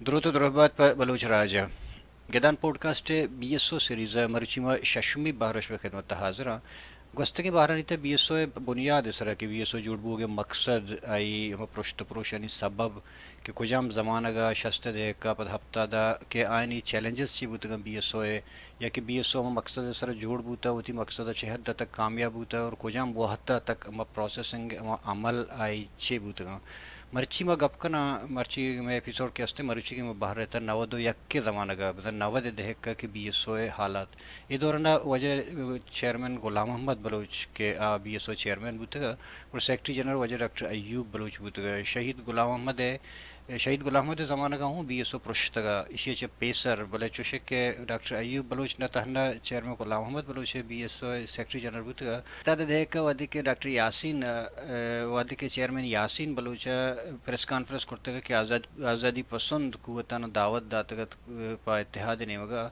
درود و درهبات په بلوچ راجا گدان پودکاسٹ بی ایس او سیریز مرچیما ششمی بارش به خدمت حاضر گستگی بهرانیت بی اس او بنیاد سره که بی اس او جوړ بوګه مقصد ای هم پرشت پروشنی سبب که کجام زمانه شسته ده کا په هفته دا که آینی چیلنجز چی بوتگم بی اس او یا که بی اس او مقصد سره جوړ بوتا وتی مقصد چه حد تک کامیاب بوتا اور کجام وہ حد تک پروسیسنگ عمل ای چی بوتگم مرچی ما گپ کنا مرچی میں ایپیسوڈ کے ہستے مرچی کے باہر رہتا نود و یک کے زمانہ کا مثلا نود دہک کا کہ بی ایس او حالات یہ دوران وجہ چیئرمین غلام محمد بلوچ کے بی ایس او چیئرمین بوتے گا اور سیکٹری جنرل وجہ ڈاکٹر ایوب بلوچ بوتے گا شہید غلام محمد زمانہ کا ہوں بی ایس او پرشتگا اسی چ پیسر بلے چوشک کے ڈاکٹر ایوب بلوچ نہ تہنا chairman Ghulam Muhammad Baloch B S O secretary general بوتے گا تعداد دہک وادی کے ڈاکٹر یاسین وادی کے chairman Yasin Baloch press conference کرتے گا کہ آزادی پسند قوتان دعوت داتگت پا اتحاد نیمگا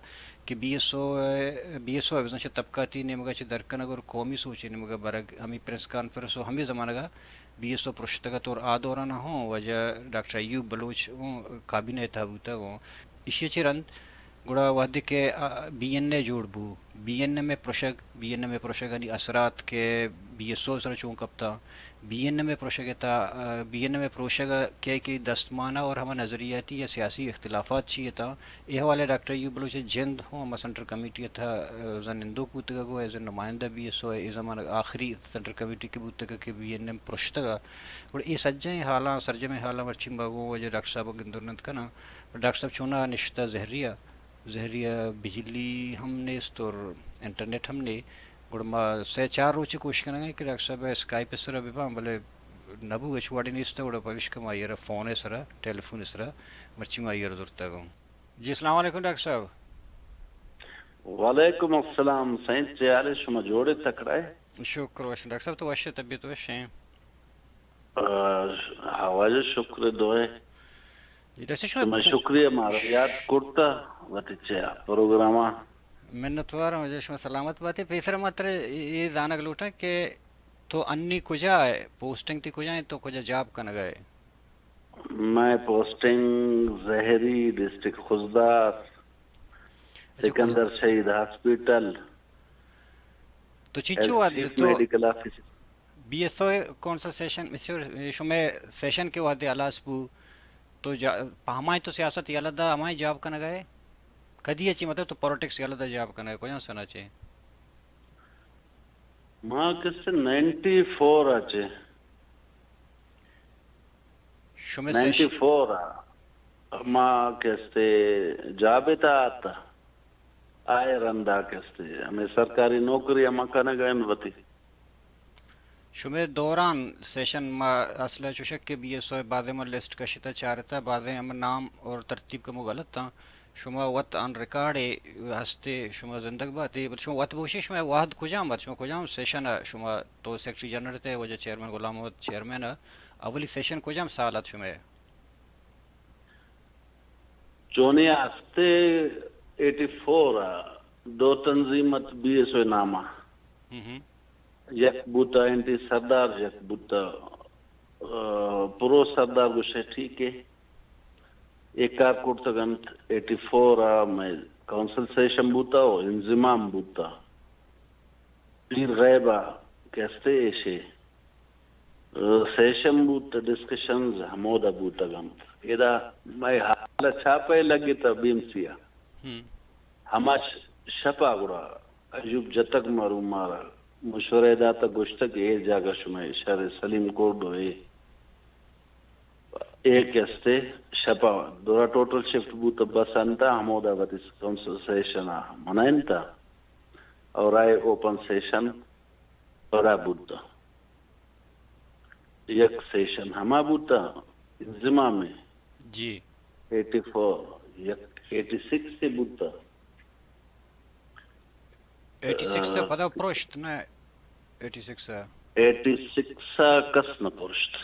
کہ بی ایس او ابزنش طبقاتی نیمگا چھ درکن اگر قومی سوچی نیمگا برگ ہمی پریس کانفرنس ہو ہمی زمانہ گا بی ایس او پرشتگت اور آدورانا ہوں وجہ ڈاکٹر ایوب بلوچ کابینہ تابوتا گو اسی چرند گڑا وحدی کے بی این اے جوڑ بو بی این اے میں پروشگ یعنی اثرات کے بی ایس او سر چون کپتا بی این اے میں پروشگ کہ دستمانہ اور ہمہ نظریاتی یا سیاسی اختلافات چیئے تھا یہ والے ڈاکٹر ایوب بلوچ جند ہوں ہمہ سینٹرل کمیٹی تھا زن اندوک بوتگا گو ایز نمائندہ بی ایس او ای زمان آخری سینٹرل کمیٹی کے بوتگا کہ بی این اے پرشتگا اور یہ سجیں حالاں سرجم حالاں ورچیم باگو وجہ ڈاکٹر صاحب گندرنت کنا ڈاکٹر صاحب چونا نشتہ زہریہ بجلی ہم نے اس طور انٹرنیٹ ہم نے گڑما سے چار روچے کوشش کریں گے کہ ڈاکٹر صاحب اسکائپ اس طرح بھی بلے نبو اچواڑی نہیں اس طرح پوش کم آئی رہا فون اس طرح ٹیلیفون اس طرح مرچی میں آئی رہا ضرورت ہے جی السلام علیکم ڈاکٹر صاحب. وعلیکم السلام سائنس چیالے شما جوڑے تکڑائے شکر وش ڈاکٹر صاحب تو وش طبیعت وش ہیں حواج شکر دوئے جی ڈاکٹر شما صاحب شکریہ مارا یاد کرتا وقت چیا پروگراما منتوار ہوں جشم سلامت بات ہے پیسر ماتر یہ دانا گلوٹا کہ تو انی کجا ہے پوسٹنگ تی کجا ہے تو کجا جاب کا نگئے میں پوسٹنگ زہری ڈسٹرکٹ خزدار سکندر شہید ہاسپیٹل تو چیچو چیف تو میڈیکل آفیسر بی ایس او کون سا سیشن شمیں سیشن کے وعدے الاس بو تو ہمائی تو سیاست یالدا ہمائی جاب کا نگئے کدی اچھی مطلب تو پولیٹکس یالدا جاب کا نگئے کوئی سنا چاہیے ماں کس سے 94 آچے شمیں 94 ماں کستے جابتا آتا آئے رندہ کستے ہمیں سرکاری نوکری ہمیں کھانا گئے وطی شمیں دوران سیشن ما اصلہ چوشک کے بی ایس او بعضے میں لسٹ کا شتا چارتا بعضے ہم نام اور ترتیب کا مو غلط تھا شما وقت آن ریکارڈ ہستے شما زندگ باتے شما وقت بوشی شما واحد کجام بات شما کجام سیشن شما تو سیکٹری جنرل تے وجہ چیئرمین غلام محمد چیئرمین اولی سیشن کجام سالات شما چونی ہستے 84 دو تنظیمت بی ایس او نامہ یک بوتا انٹی سردار یک بوتا پرو سردار گوشے ٹھیک ہے ایک کار کرتا گنت 84 میں کونسل سیشن بوتا ہو انضمام بوتا پیر غیبہ کہستے ایشے سیشن بوتا ڈسکشنز ہمودا بوتا گنت ایدہ میں حالت چھاپے لگی تا بیم سیا ہما شپا گڑا ایوب جتک مارو مارا مشورہ داتا گوشتا کہ اے جاگا شما اشارہ سلیم کوڈو ایک استے شپا دورا ٹوٹل شفٹ بوتا بس انتا ہمودا وطی کونسل سیشن منائنتا اور آئے اوپن سیشن پڑا بوتا یک سیشن ہما بوتا انضمام میں جی 84 یک 86 سے بوتا 86 سے پتا پروشت نا 86 کس نہ پرشت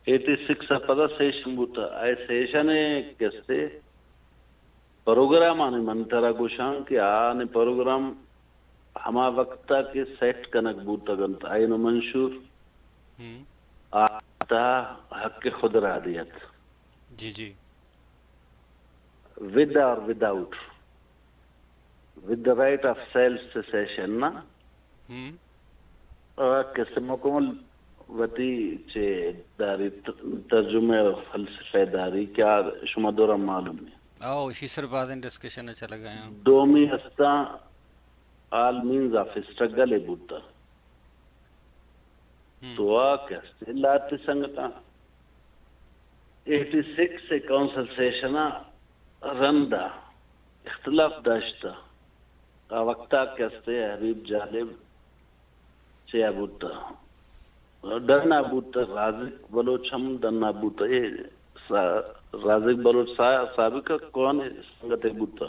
86 پدا سیشن بوتا آئے سیشن کستے پروگرام آنے منترہ گوشان کہ آنے پروگرام ہما وقتا کے سیٹ کنک بوتا گنتا آئے نو منشور آتا حق خود رادیت جی جی with or without, with the right of self cessation na قسم مکمل وتی چه داری ترجمه فلسفه داری کیا شما دورم معلوم ہے او اسی سر بعدين ڈسکشن چلا گئے ہیں دومی ہستا all means of struggle ہے بوتا تو کیسے لاتی سنگتا 86 سے کونسل سیشنا رندا اختلاف داشتا وقتا کیسے حبیب جالب چیا بوتا ڈرنا بوتا رازق بلوچ ہم ڈرنا بوتا یہ رازق بلوچ سابق کون ہے سنگت بوتا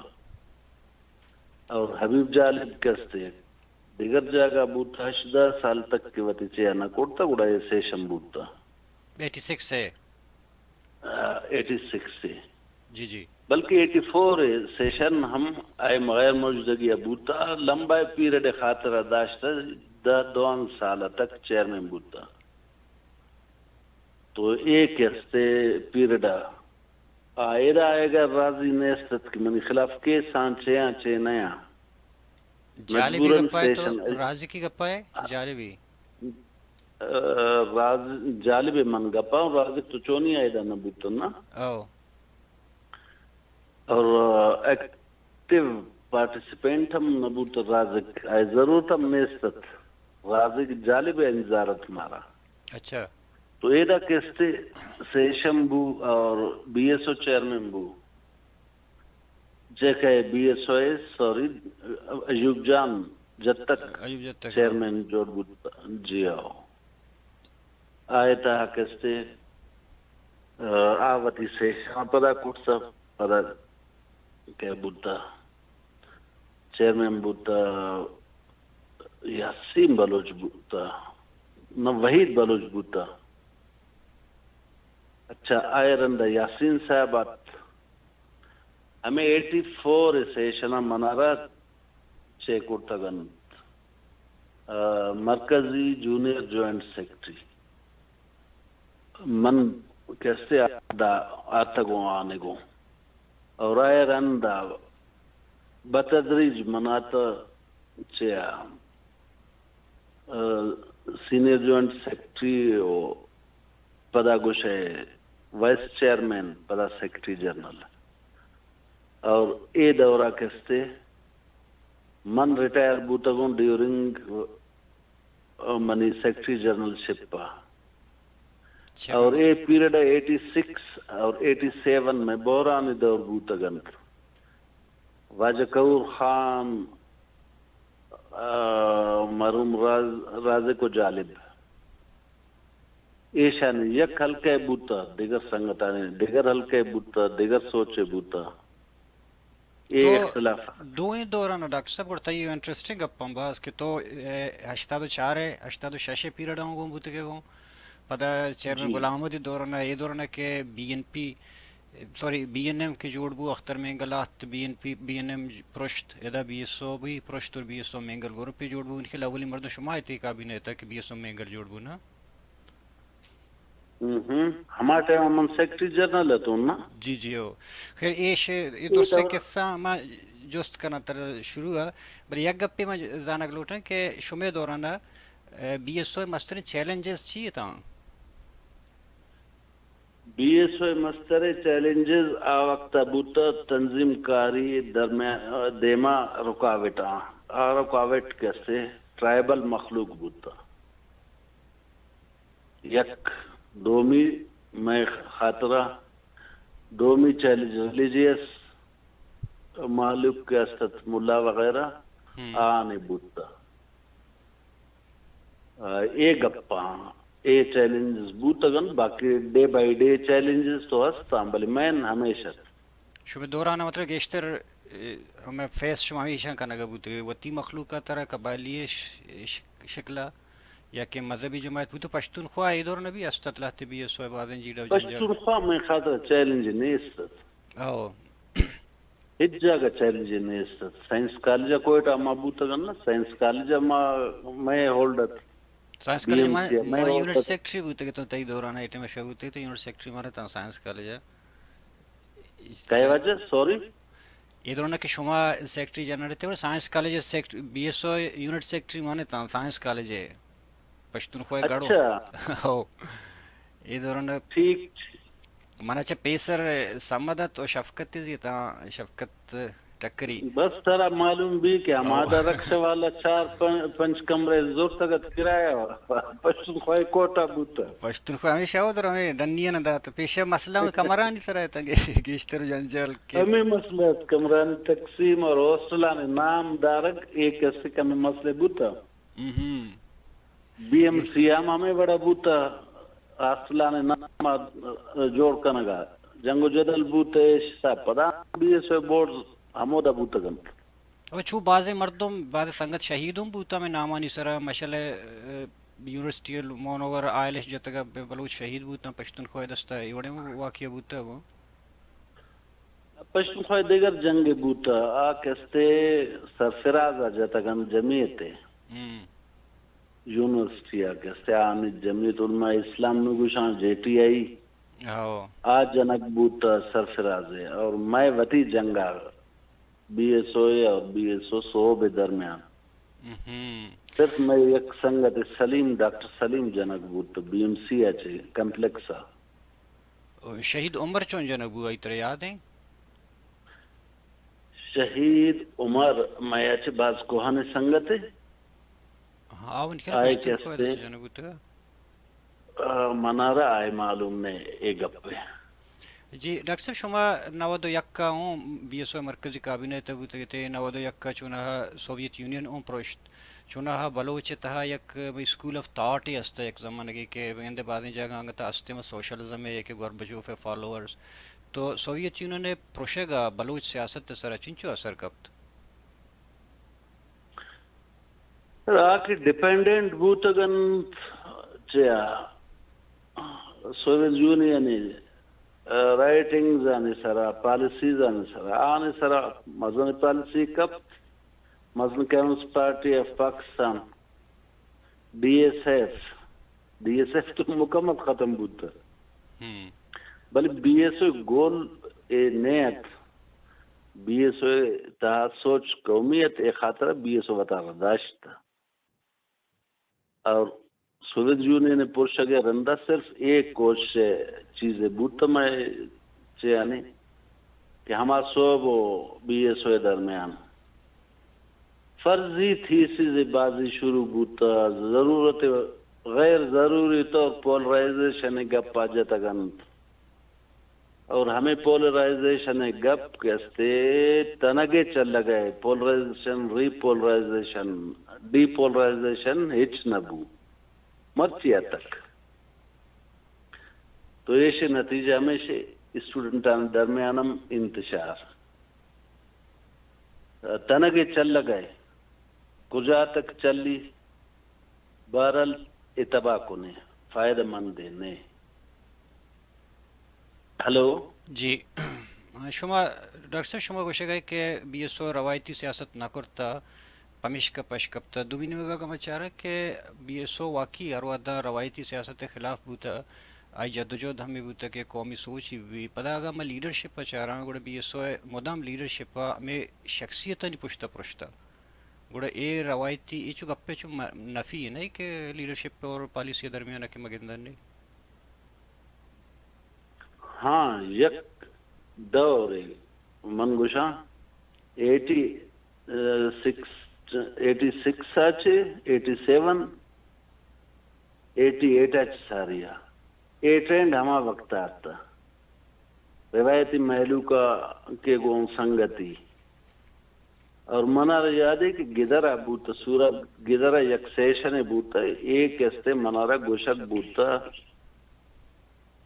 اور حبیب جالب کیسے دیگر جگہ بوتا 10 سال تک کی وتی چیا نہ کوڑتا گڑا یہ سیشن بوتا 86 سے 86 سے جی جی بلکہ 84 سیشن ہم آئے غیر موجودگی بوتا لمبا پیریڈ خاطر داشتا 2 سال تک چیئرمین بوتا تو ایک ہستے پیریڈ آئے گا راضی نیستت کی منی خلاف کے سانچے آنچے نیا جالبی گپائے تو راضی کی گپائے جالبی جالب من گپا راضی تو چونی آئے دا نبوتا نا اور ایکٹیو پارٹیسپینٹ ہم نبوتا رازق آئے ضرورت ہم نیستت رازق جالب انزارت مارا اچھا تو ایڈا کیستے سیشن بو اور بی ایس او چیئرمین بو جے کہ B S O sorry Ayub Jan جد تک چیئرمین جوڑ بو جی آؤ آئے تا کیستے آواتی سیشن پدا کٹ سب پدا کہ بوتا چیئرمین بوتا یاسین بلوچ بوتا نہ وحید بلوچ بوتا اچھا آئے رندہ یاسین صاحبات ہمیں 84 سیشنہ منارا چیکورتا گنت مرکزی جونیئر جوائنٹ سیکٹری من کیسے آتا گو آنے گو اور آئے رندہ بتدریج مناتا چیا سینئر جوائنٹ سیکٹری پدا گوش ہے وائس چیئرمین پدا سیکٹری جنرل اور اے دورہ کستے من ریٹائر بوتگون ڈیورنگ منی سیکٹری جنرل شپ پا اور اے پیریڈ 86 اور 87 میں بورانی دور بوتگن واجہ کور خان مرحوم رازق و جالب ایشان یک حلقے بوتا دیگر سنگتانے دیگر حلقے بوتا دیگر سوچے بوتا یہ اختلاف دو ہی دوران ڈاکٹر صاحب کرتا یہ انٹرسٹنگ اپن باز کہ تو 84 ہے 86 پیریڈ آؤں گوں بوتے گوں پتہ چیئرمین غلام محمد دوران ہے یہ دوران ہے کہ B N P sorry B N M کے جوڑ بو اختر مینگلات بی این ایم پرشت ادا بی ایس او بھی پرشت اور B S O Mengal group پہ جوڑ بو ان کے اولی مردم شما تھی کابینہ تھا کہ بی ایس او مینگل جوڑ بو نا ہمارا ٹائم امن سیکٹری جنرل ہے تو نا جی جی ہو خیر ایش یہ دور سے قصہ ما جوست کرنا تر شروع ہے بل یک گپے میں زانک لوٹیں کہ شمع دورانا be S O mister challenges چیئے تھا be S O mister challenges آوقت بوتا تنظیم کاری درمیان دیما رکاوٹاں رکاوٹ کیسے ٹرائبل مخلوق بوتا یک دومی میں خاطرہ دومی چیلنج ریلیجیس معلوم کے استت ملا وغیرہ آنے بوتا اے گپا اے چیلنجز بوتا گن باقی ڈے بائی ڈے چیلنجز تو ہستا بلی مین ہمیشہ شبہ دورانا مطلب گیشتر ہمیں فیس شما ہمیشہ کا نگا بوتے وطی مخلوقہ طرح قبائلی شکلہ یا کہ مذہبی جماعت بھی تو پشتونخوا ای دور نبی استت لاتے بھی یہ سوئے بازن جیڑا و جنجال پشتونخوا میں خاطر چیلنج نہیں استت او ہج جاگہ چیلنج نہیں استت سائنس کالجہ کوئٹا ما بوتا گن نا سائنس کالجہ میں ہولڈر سائنس کالجہ میں یونٹ سیکٹری بوتے کہ تو تی دورانا ایٹے میں شو بوتے تو یونٹ سیکٹری مارا تا سائنس کالجہ کئی وجہ سوری یہ دوران کہ شما سیکٹری جنرل تھے science college be S O unit secretary مانے تا سائنس کالج پشتونخوا گڑو اچھا ہو یہ دوران ٹھیک مانا چا پیسر سمدت و شفقت تیزی تا شفقت ٹکری بس ترا معلوم بھی کہ ہمارا رکشے والا چار پنچ کمرے زور تک کرایہ پشتونخوا کوٹا بوتا پشتونخوا ہمیشہ ہو در ہمیں ڈنیا نہ دا تو پیشہ مسئلہ میں کمرانی طرح تنگے گیشتر جنجال کے ہمیں مسئلہ کمرانی تقسیم اور ہاسٹلان نام دارک ایک ایسے کمی مسئلے بوتا بی ایم سی ایم ہمیں بڑا بوتا ہاسٹلان نام جوڑ کنگا جنگو جدل بوتے صاحب پدا بی ایس او بورڈ ہمودا بوتا گن اور چھو بعض مردم بعض سنگت شہیدوں بوتا میں نامانی سرا مشل یونیورسٹی مونوور آئلش جتگا بلوچ شہید بوتا پشتونخوا دستا ایوڑے واقعہ بوتا گو پشتونخوا دیگر جنگ بوتا آکستے سرفراز جتگن جمعیتے یونیورسٹی آکستے آنی جمعیت Ulema Islam نگوشان J T I آج جنک بوتا سرفراز ہے اور میں وطی جنگا بی ایس او اور بی ایس او صوبے درمیان صرف میں ایک سنگت سلیم ڈاکٹر سلیم جنک بوتا بی ایم سی اچھے کمپلیکسا شہید عمر چون جنک بو آئی ترے یاد ہیں شہید عمر میں اچھے باز کوہانے سنگت ہے آون کیا پشتونخوا دستا جنک بوتا منارہ آئے معلوم نے ایک گپ ہے جی ڈاکٹر صاحب شما 91 کا ہوں بی ایس او مرکزی کابینہ تبوتے تھے 91 کا چونہا سوویت یونین اون پروشت چونہا بلوچ تہا یک اسکول آف تھاٹ ہی استا ایک زمانے کہ بندے بعضی جگہ آنگتا استے میں سوشلزم ہے ایک گوربچوف ہے فالوورز تو سوویت یونین نے پروشے گا بلوچ سیاست سر چنچو اثر کبت آکے ڈیپینڈنٹ بوتگن چیا سوویت یونین رائٹنگز آنے سرا پالیسیز آنے سرا آنے سرا مزن پالیسی کب مزن communist party of Pakistan D S F تو مکمل ختم بوتا بلی بی ایس او گول اے نیت بی ایس او تحت سوچ قومیت اے خاطرہ بی ایس او وطا رداشت اور سوویت یونین نے پوچھا گیا رندہ صرف ایک کوشش چیزیں بوتا میں چیانی کہ ہما صوب و بی ایس او درمیان فرضی تھیسیز بازی شروع بوتا ضرورت غیر ضروری طور پولرائزیشن گپ پاجتا گنت اور ہمیں پولرائزیشن گپ کہتے تنگے چل لگئے پولرائزیشن ری پولرائزیشن ڈی پولرائزیشن ہچ نبو مرچیا تک تو ایسے نتیجہ ہمیشہ اسٹوڈنٹان درمیانم انتشار تنگے چل لگئے کجا تک چلی بہرحال اتباع کو نے فائدہ مند نے ہلو جی شما ڈاکٹر صاحب شما گوشے گئے کہ بی ایس او روایتی سیاست نہ کرتا پمشکا پشکپتا دوبی نمگا کا مچارا کہ بی ایس او واقعی اروادا روایتی سیاست خلاف بوتا آئی جدوجہد ہمیں بوتا کہ قومی سوچ ہی بھی پدا آگا میں لیڈرشپ چاہ گوڑا بی ایس او مدام لیڈرشپ میں شخصیتا نہیں پوچھتا پروشتا گوڑا اے روایتی ای چو گپے چو نفی ہے نہیں کہ لیڈرشپ اور پالیسی درمیان کے مگندر نہیں ہاں یک دور منگوشا 86 آچے 87 88 آچے ساریا اے ٹرینڈ ہما وقت آتا روایتی محلو کا کے گون سنگتی اور منارا یاد ہے کہ گدرہ بوتا سورہ گدرہ یک سیشن بوتا ایک استے منارا گوشک بوتا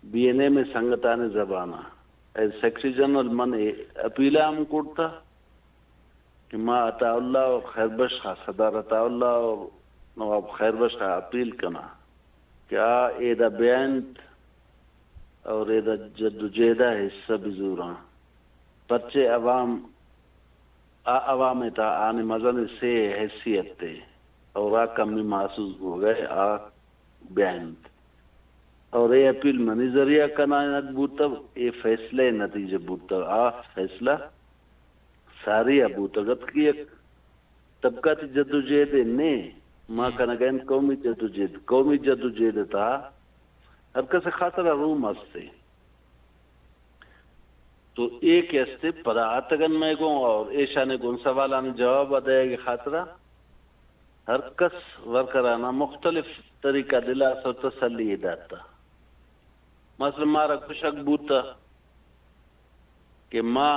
بی این اے میں سنگتان زبانہ ایز سیکرٹری جنرل من اپیلہ ہم کرتا کہ ما عطا اللہ اور خیربش خواہ صدار عطا اللہ اور نواب خیربش خواہ اپیل کنا کہ ایدہ بیانت اور ایدہ جد و جہدہ حصہ بزوراں پرچے عوام تا آنے مزن سے حیثیت تے اور کمی محسوس ہو گئے بیانت اور یہ اپیل منی ذریعہ کنائنت بوتا یہ فیصلے نتیجے بوتا فیصلہ ساری بوتگت کی ایک طبقاتی جدوجہد نے ماں کنگین قومی جدوجہد تھا ہر کس خاطر روم ہستے تو ایک ہستے پدا آتگن میں گوں اور ایشا نے گون سوالان جواب ادائے گی خاطرہ ہر کس ورکرانا مختلف طریقہ دلاس اور تسلی داتا مثلا مارا کشک بوتا کہ ماں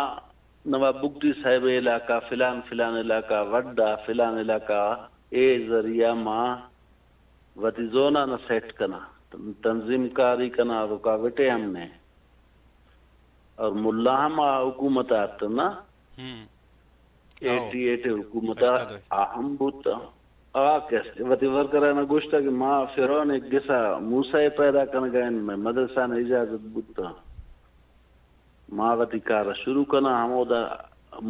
نواب بگٹی صاحب علاقہ فلان علاقہ وڈا فلان علاقہ اے ذریعہ ماں وتی زونا نہ سیٹ کنا تنظیم کاری کنا رکاوٹیں ہم نے اور ملا ہم حکومت آتا نا 88 حکومت اہم بوتا کیسے وتی ورکرانا گوشتا کہ ماں فرعون ایک گسا موسیٰ پیدا کرنے گئے میں مدرسہ نے اجازت بوتا ماں وتی کارا شروع کرنا ہمو دا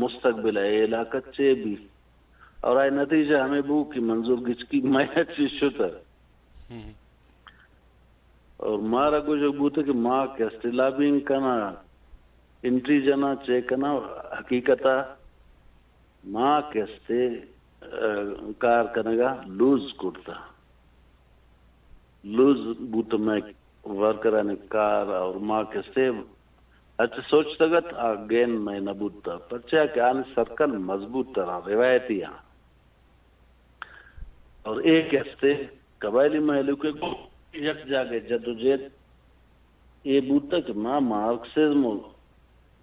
مستقبل ہے علاقہ چے بھی اور آئے نتیجہ ہمیں بو کی منظور گچ کی میں چیز شتا اور مارا گوشتا بوتا کہ ماں کیسے لابینگ کرنا انٹری جنا چے کرنا حقیقتا ماں کیسے کار کرنے گا لوز کرتا لوز بوتا میں ورکرانے کار اور ماں کیسے اچھا سوچتا گا گین میں نبوتا پرچہ کہ آنے سرکل مضبوط طرح روایتی ہیں اور ایک ہستے قبائلی محلوں کے یک جاگے جدوجہد یہ بوتا کہ ماں مارکسزم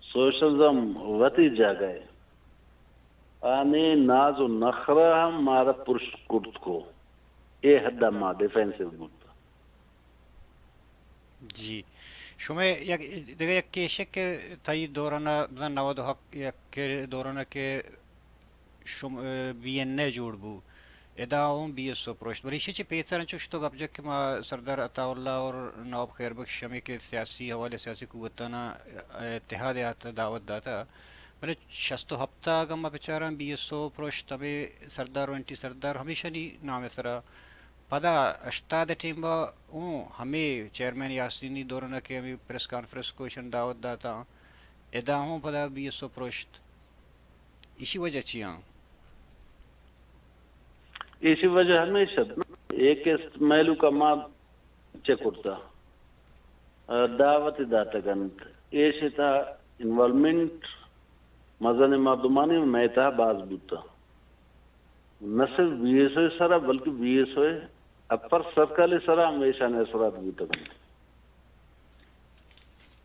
سوشلزم وتی جاگئے آنے ناز و نخرہ ہم مارا پرش کرد کو یہ حدہ ماں ڈیفینسیو بوتا جی شما یک کیشک تایی دورانا بزن نواد حق یک دورانا که شما بی این نه جوڑ بو ادا اون بی اس او پروشت بریشی چی پیترن چوشتو گپ جک که ما سردار عطاءاللہ اور نواب خیر بخش ہمیں کے سیاسی حوالے سیاسی قوتانا اتحاد آتا دعوت داتا بلے شستو ہفتہ گما بچاران بی اس او پروشت ہمیں سردار و انٹی سردار ہمیشہ نہیں نام سرا پدا اشتاد ٹیم با اون ہمیں چیئرمین یاسینی دورنا کے ہمیں پریس کانفرنس کوشن دعوت داتا ادا ہوں پدا بی اس او پروشت اسی وجہ چیاں اسی وجہ ہمیشہ ایک محلو کا ماں چکرتا دعوت داتا گنت ایسے تھا انوالمنٹ مزن مردمانی میں تھا باز بوتا نہ صرف بی ایس او سرا بلکہ be S O upper circle سرا ہمیشہ نے اثرات بوتا گنت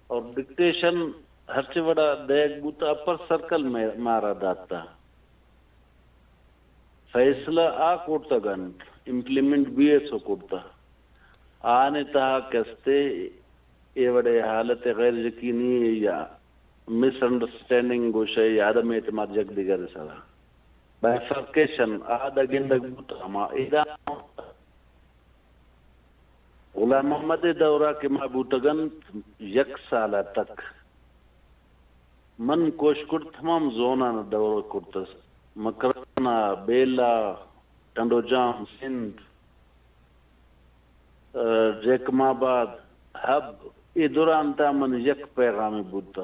اور ڈکٹیشن ہر سے بڑا دیکھ بوتا اپر سرکل میں مارا داتا فیصلہ کوڑتا گنت امپلیمنٹ بی ایس او کوڑتا آنے تہا کستے یہ بڑے حالت غیر یقینی یا مس انڈرسٹینڈنگ گوشے یا عدم اعتماد جگ دیگر سرا بائفرکیشن آدھا گندگ بوتا ما ایدہ غلام محمد دورہ کے ما بوتا گنت یک سالہ تک من کوش کرد تمام زونانا دورہ کرتا مکرانہ بیلا ٹنڈو جام سندھ جیکم آباد حب یہ دوران تا من یک پیغامی بودتا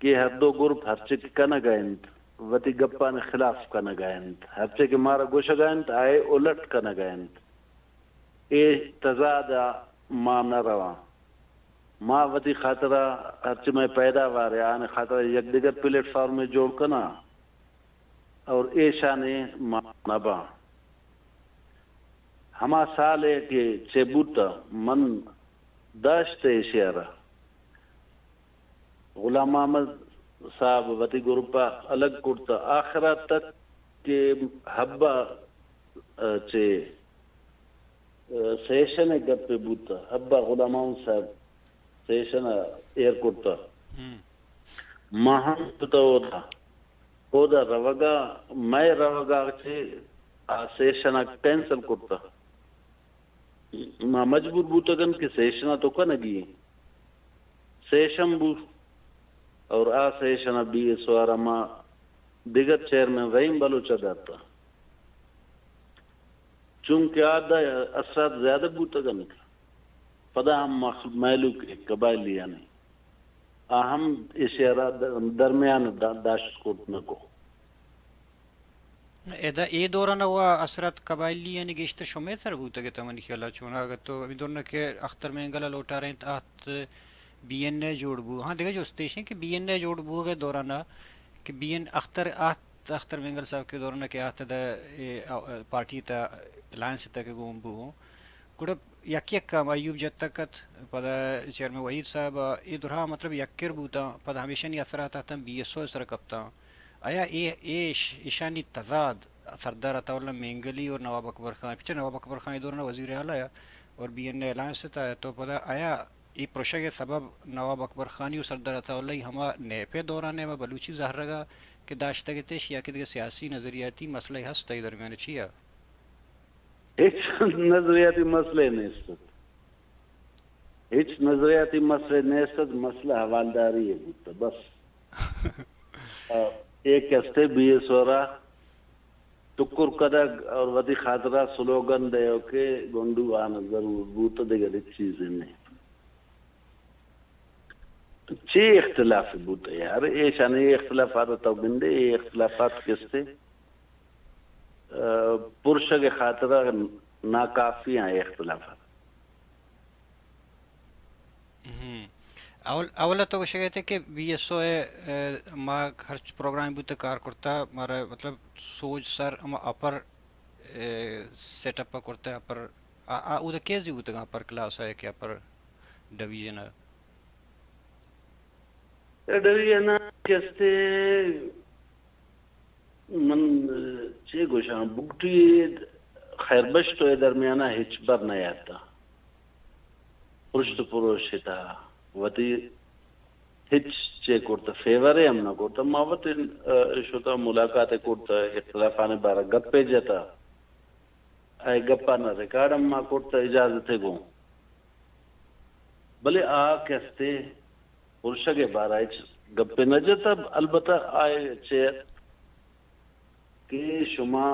کہ ہر دو گروپ ہر چک کنا گائنت وتی گپان خلاف کنا گائنت ہر چک مارا گوشہ گائنت آئے الٹ کنا گائنت اے تضاد ما نہ رواں ما وتی خاطرہ ہر چک میں پیداوار ہے آنے خاطرہ یک دیگر پلیٹ فارم میں جوڑ کنا اور ایشانے ما نبا ہما سال ہے کہ چبوتا من داشت اشیارہ غلام احمد صاحب وتی گروپا الگ کرتا آخرہ تک کہ حبا چے سیشن گپ پہ بوتا حبا غلام احمد صاحب سیشن ایر کرتا مہم تو ہوتا ہودا روگا میں روگا چے سیشن کینسل کرتا ما مجبور بوتا گن کہ سیشن تو کنگی سیشن بو اور سیشن بی ایس او ما دیگر چیئرمین رحیم بلوچہ داتا چونکہ آدھا اثرات زیادہ بوتا گن پدا ہم میلو کے قبائلی نہیں ہم اشارہ درمیان داشت کو اذا اي دورنا هو اثرت قبائلی یعنی گشت شومه تر بوده که تمنی خیالا چون اگر تو ابھی که اختر منگلا لوٹا رہے ہیں آت بی این اے جوڑ بو ہاں دیکھا جو اسٹیشن کہ بی این اے جوڑ بو کے دورانا کہ بی این اختر منگل صاحب کے دورانا کہ آت دا پارٹی تا الائنس تا کہ گوم بو کڑا یک کام ایوب جد تکت پدا چیئرمین وحید صاحب ای دورها مطلب یکر بوتا پدا ہمیشہ نی اثرات آتا بی ایس او سر کپتا آیا ایشانی تضاد سردار عطاءاللہ مینگلی اور نواب اکبر خان پیچھے نواب اکبر خان دورنا وزیر اعلیٰ اور بی این اے الائنس سے تھا تو پدا آیا ای پروشہ کے سبب نواب اکبر خانی اور سردار عطاءاللہ ہما نیپے دورانے میں بلوچی ظاہر رگا کہ داشتہ کے تیش یا کہ سیاسی نظریاتی مسئلہ ہستا درمیان چیا هیچ نظریاتی مسئلے نیست هیچ نظریاتی مسئلے نیست مسئلہ حوالداری ہے بودتا بس ایک استے بی ایس ورا ٹکر کدگ اور ودی خاطرہ سلوگن دے کے گنڈو آنا ضرور بوتا دیگر ایک چیزیں نہیں چی اختلاف بوتا یار ایشان ای اختلافات تو گندے ای اختلافات کستے پرشہ کے خاطرہ ناکافی ہیں اختلافات اولا تو کچھ کہتے کہ بی ایس او ما ہر پروگرام بوتا کار کرتا مارا مطلب سوچ سر اما اپر سیٹ اپ کرتا ہے اپر او دا کیسے بوتا گا اپر کلاس ہے کہ اپر ڈویژن ہے ڈویژن کستے من چی گوشان بکٹی خیربش تو درمیانہ ہچ بر نہیں آتا پرشت پروش تا وتی ہچ چے کرتا فیور ہے ہم نہ کرتا ماوت شوتا ملاقات کرتا اختلافانے بارہ گپے جاتا آئے گپا نہ ریکارڈ ہم ماں کرتا اجازت ہے گو بلے کہستے پرشہ کے بارہ گپے نہ جاتا البتہ آئے چے کہ شما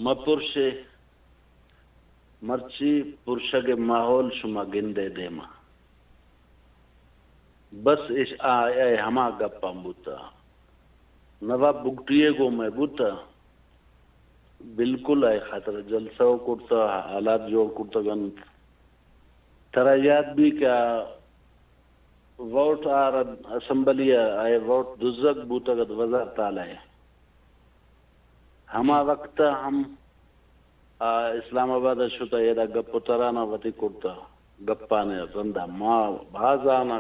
مپرشے مرچی پرشہ کے ماحول شما گندے دیما بس اس آئے ہما گپا بوتا نواب بگٹیے کو میں بوتا بالکل آئے خاطر جلسہ کرتا حالات جوڑ کرتا گنت ترا یاد بھی کیا ووٹ آر اسمبلی آئے ووٹ دزک بوتا گد وزارت آلائے ہما وقت ہم اسلام آباد شتا یہ گپ ترانا وتی کرتا گپانے رندا ماں بھازانا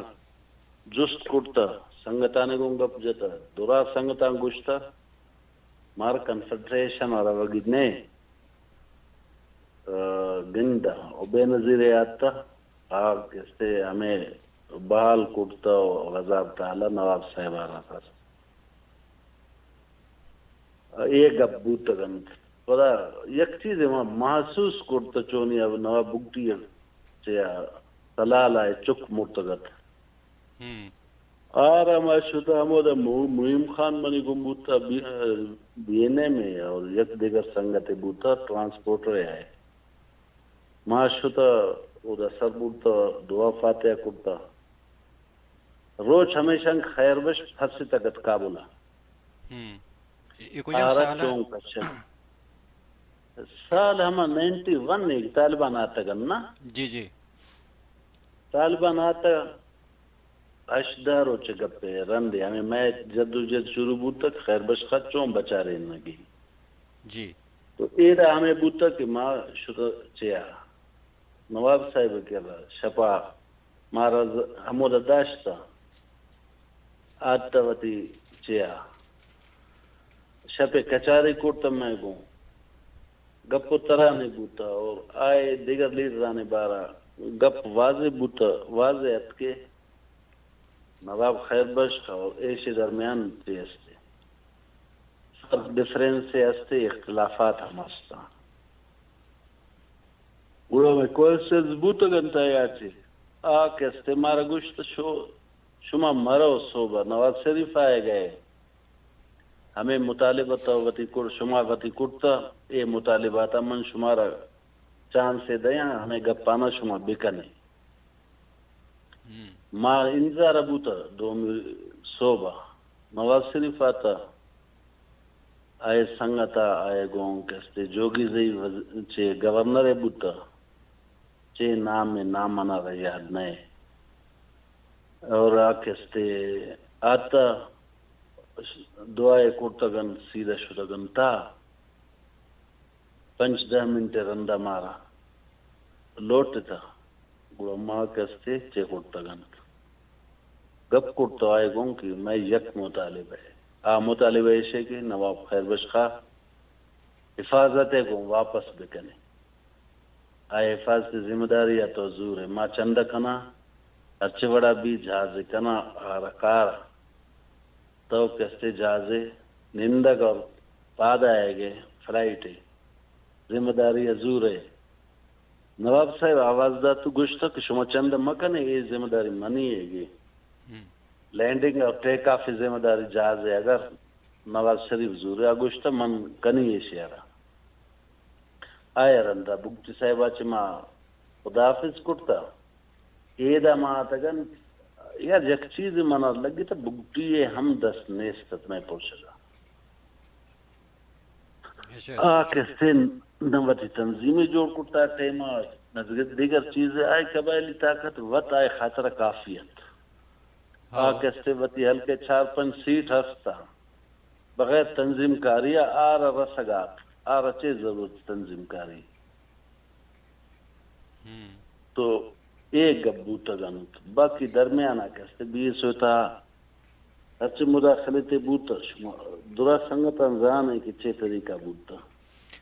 جست کرتا سنگتانے کو گپ جتا دورا سنگتان گشتا مار کنفیڈریشن اور وگنے گندا او بے نظیر آتا آپ کہتے ہمیں بحال کرتا وزارت تعالی نواب صاحب آ رہا تھا ایک گپ بوتا گنت پدا یک چیز ہے محسوس کرتا چونی اب نواب بگٹی چیا تلال آئے چک مرتگت آرام آشتا ہمودا مہیم خان منی گم بوتا بی این اے میں اور یک دیگر سنگت بوتا ٹرانسپورٹر آئے ماشتا او دا سر بوتا دعا فاتحہ کرتا روچ ہمیشہ خیر بش پھرسی تکت کابولا سال ہما 91 ایک طالبان آتا گنا جی جی طالبان آتا اشدارو چگپے رندے ہمیں میں جد و جد شروع بوتا خیر بش خچوں بچا رہے نگی جی تو ایرا ہمیں بوتا کہ ماں شروع چیا نواب صاحب کیا شپا مارا ہمورا داشتا آتا وتی چیا شپے کچاری کوٹا میں گوں گپ ترانے بوتا اور آئے دیگر لیڈرانے بارا گپ واضح بوتا واضح ات کے نواب خیر بخش اور ایشی درمیان تے استے سب ڈفرینس سے استے اختلافات ہم استا گوڑا میں کوئی سے بوتا گنتا یا چی آکے استے مارا گوشت شما مرو صوبہ نواز شریف آئے گئے ہمیں مطالبہ وتی کر شما وتی کرتا اے مطالبات من شمارا چاند سے دیا ہمیں گپانا شما بکنے ما انذار ابوتا دومی صوبہ نواز شریف آتا آئے سنگتا آئے گون کستے جوگی زی چے گورنر ابوتا چے نام میں نام منا رہا یاد نئے اور کستے آتا دعائے کرتگن سیدھا شدگن تا 5-10 منٹ رندہ مارا لوٹتا گوڑا ماں کستے چے کرتگن گپ کرتا آئے گون کی میں یک مطالبہ ہے مطالبہ ایشے کہ نواب خیر بخش خواہ حفاظت ہے گون واپس بکنے آئے حفاظت ذمہ داری یا تو زور ہے ماں چندہ کنا اچھے بڑا بھی جہازے کنا آرکار تو کستے جہازے نندگ اور پاد آئے گے فلائٹ ہے ذمہ داری حضور ہے نواب صاحب آواز دا تو گوشتا کہ شما چند مکن ہے یہ ذمہ داری منی ہے گی لینڈنگ اور ٹیک آف ذمہ داری جہاز ہے اگر نواز شریف زور ہے گوشتا من کنی ہے شیرہ آئے رندہ بگتی صاحبہ چما خداحافظ کرتا ایدہ ماں تگن یار یک چیز منا لگی تا بگتی ہم دست نیستت میں پوچھا کہتے نواتی تنظیمی جوڑ کرتا ٹیمہ نظرت دیگر چیزیں آئے قبائلی طاقت وط آئے خاطر کافیت کہتے وطی ہلکے 4-5 سیٹ ہستا بغیر تنظیم کاری آر رسگات آر اچھے ضرورت تنظیم کاری تو ایک گبو تگنت باقی درمیانہ کہتے 20 ہوتا اچھے مداخلتے بوتا درا سنگت انزان ہے کہ چے طریقہ بوتا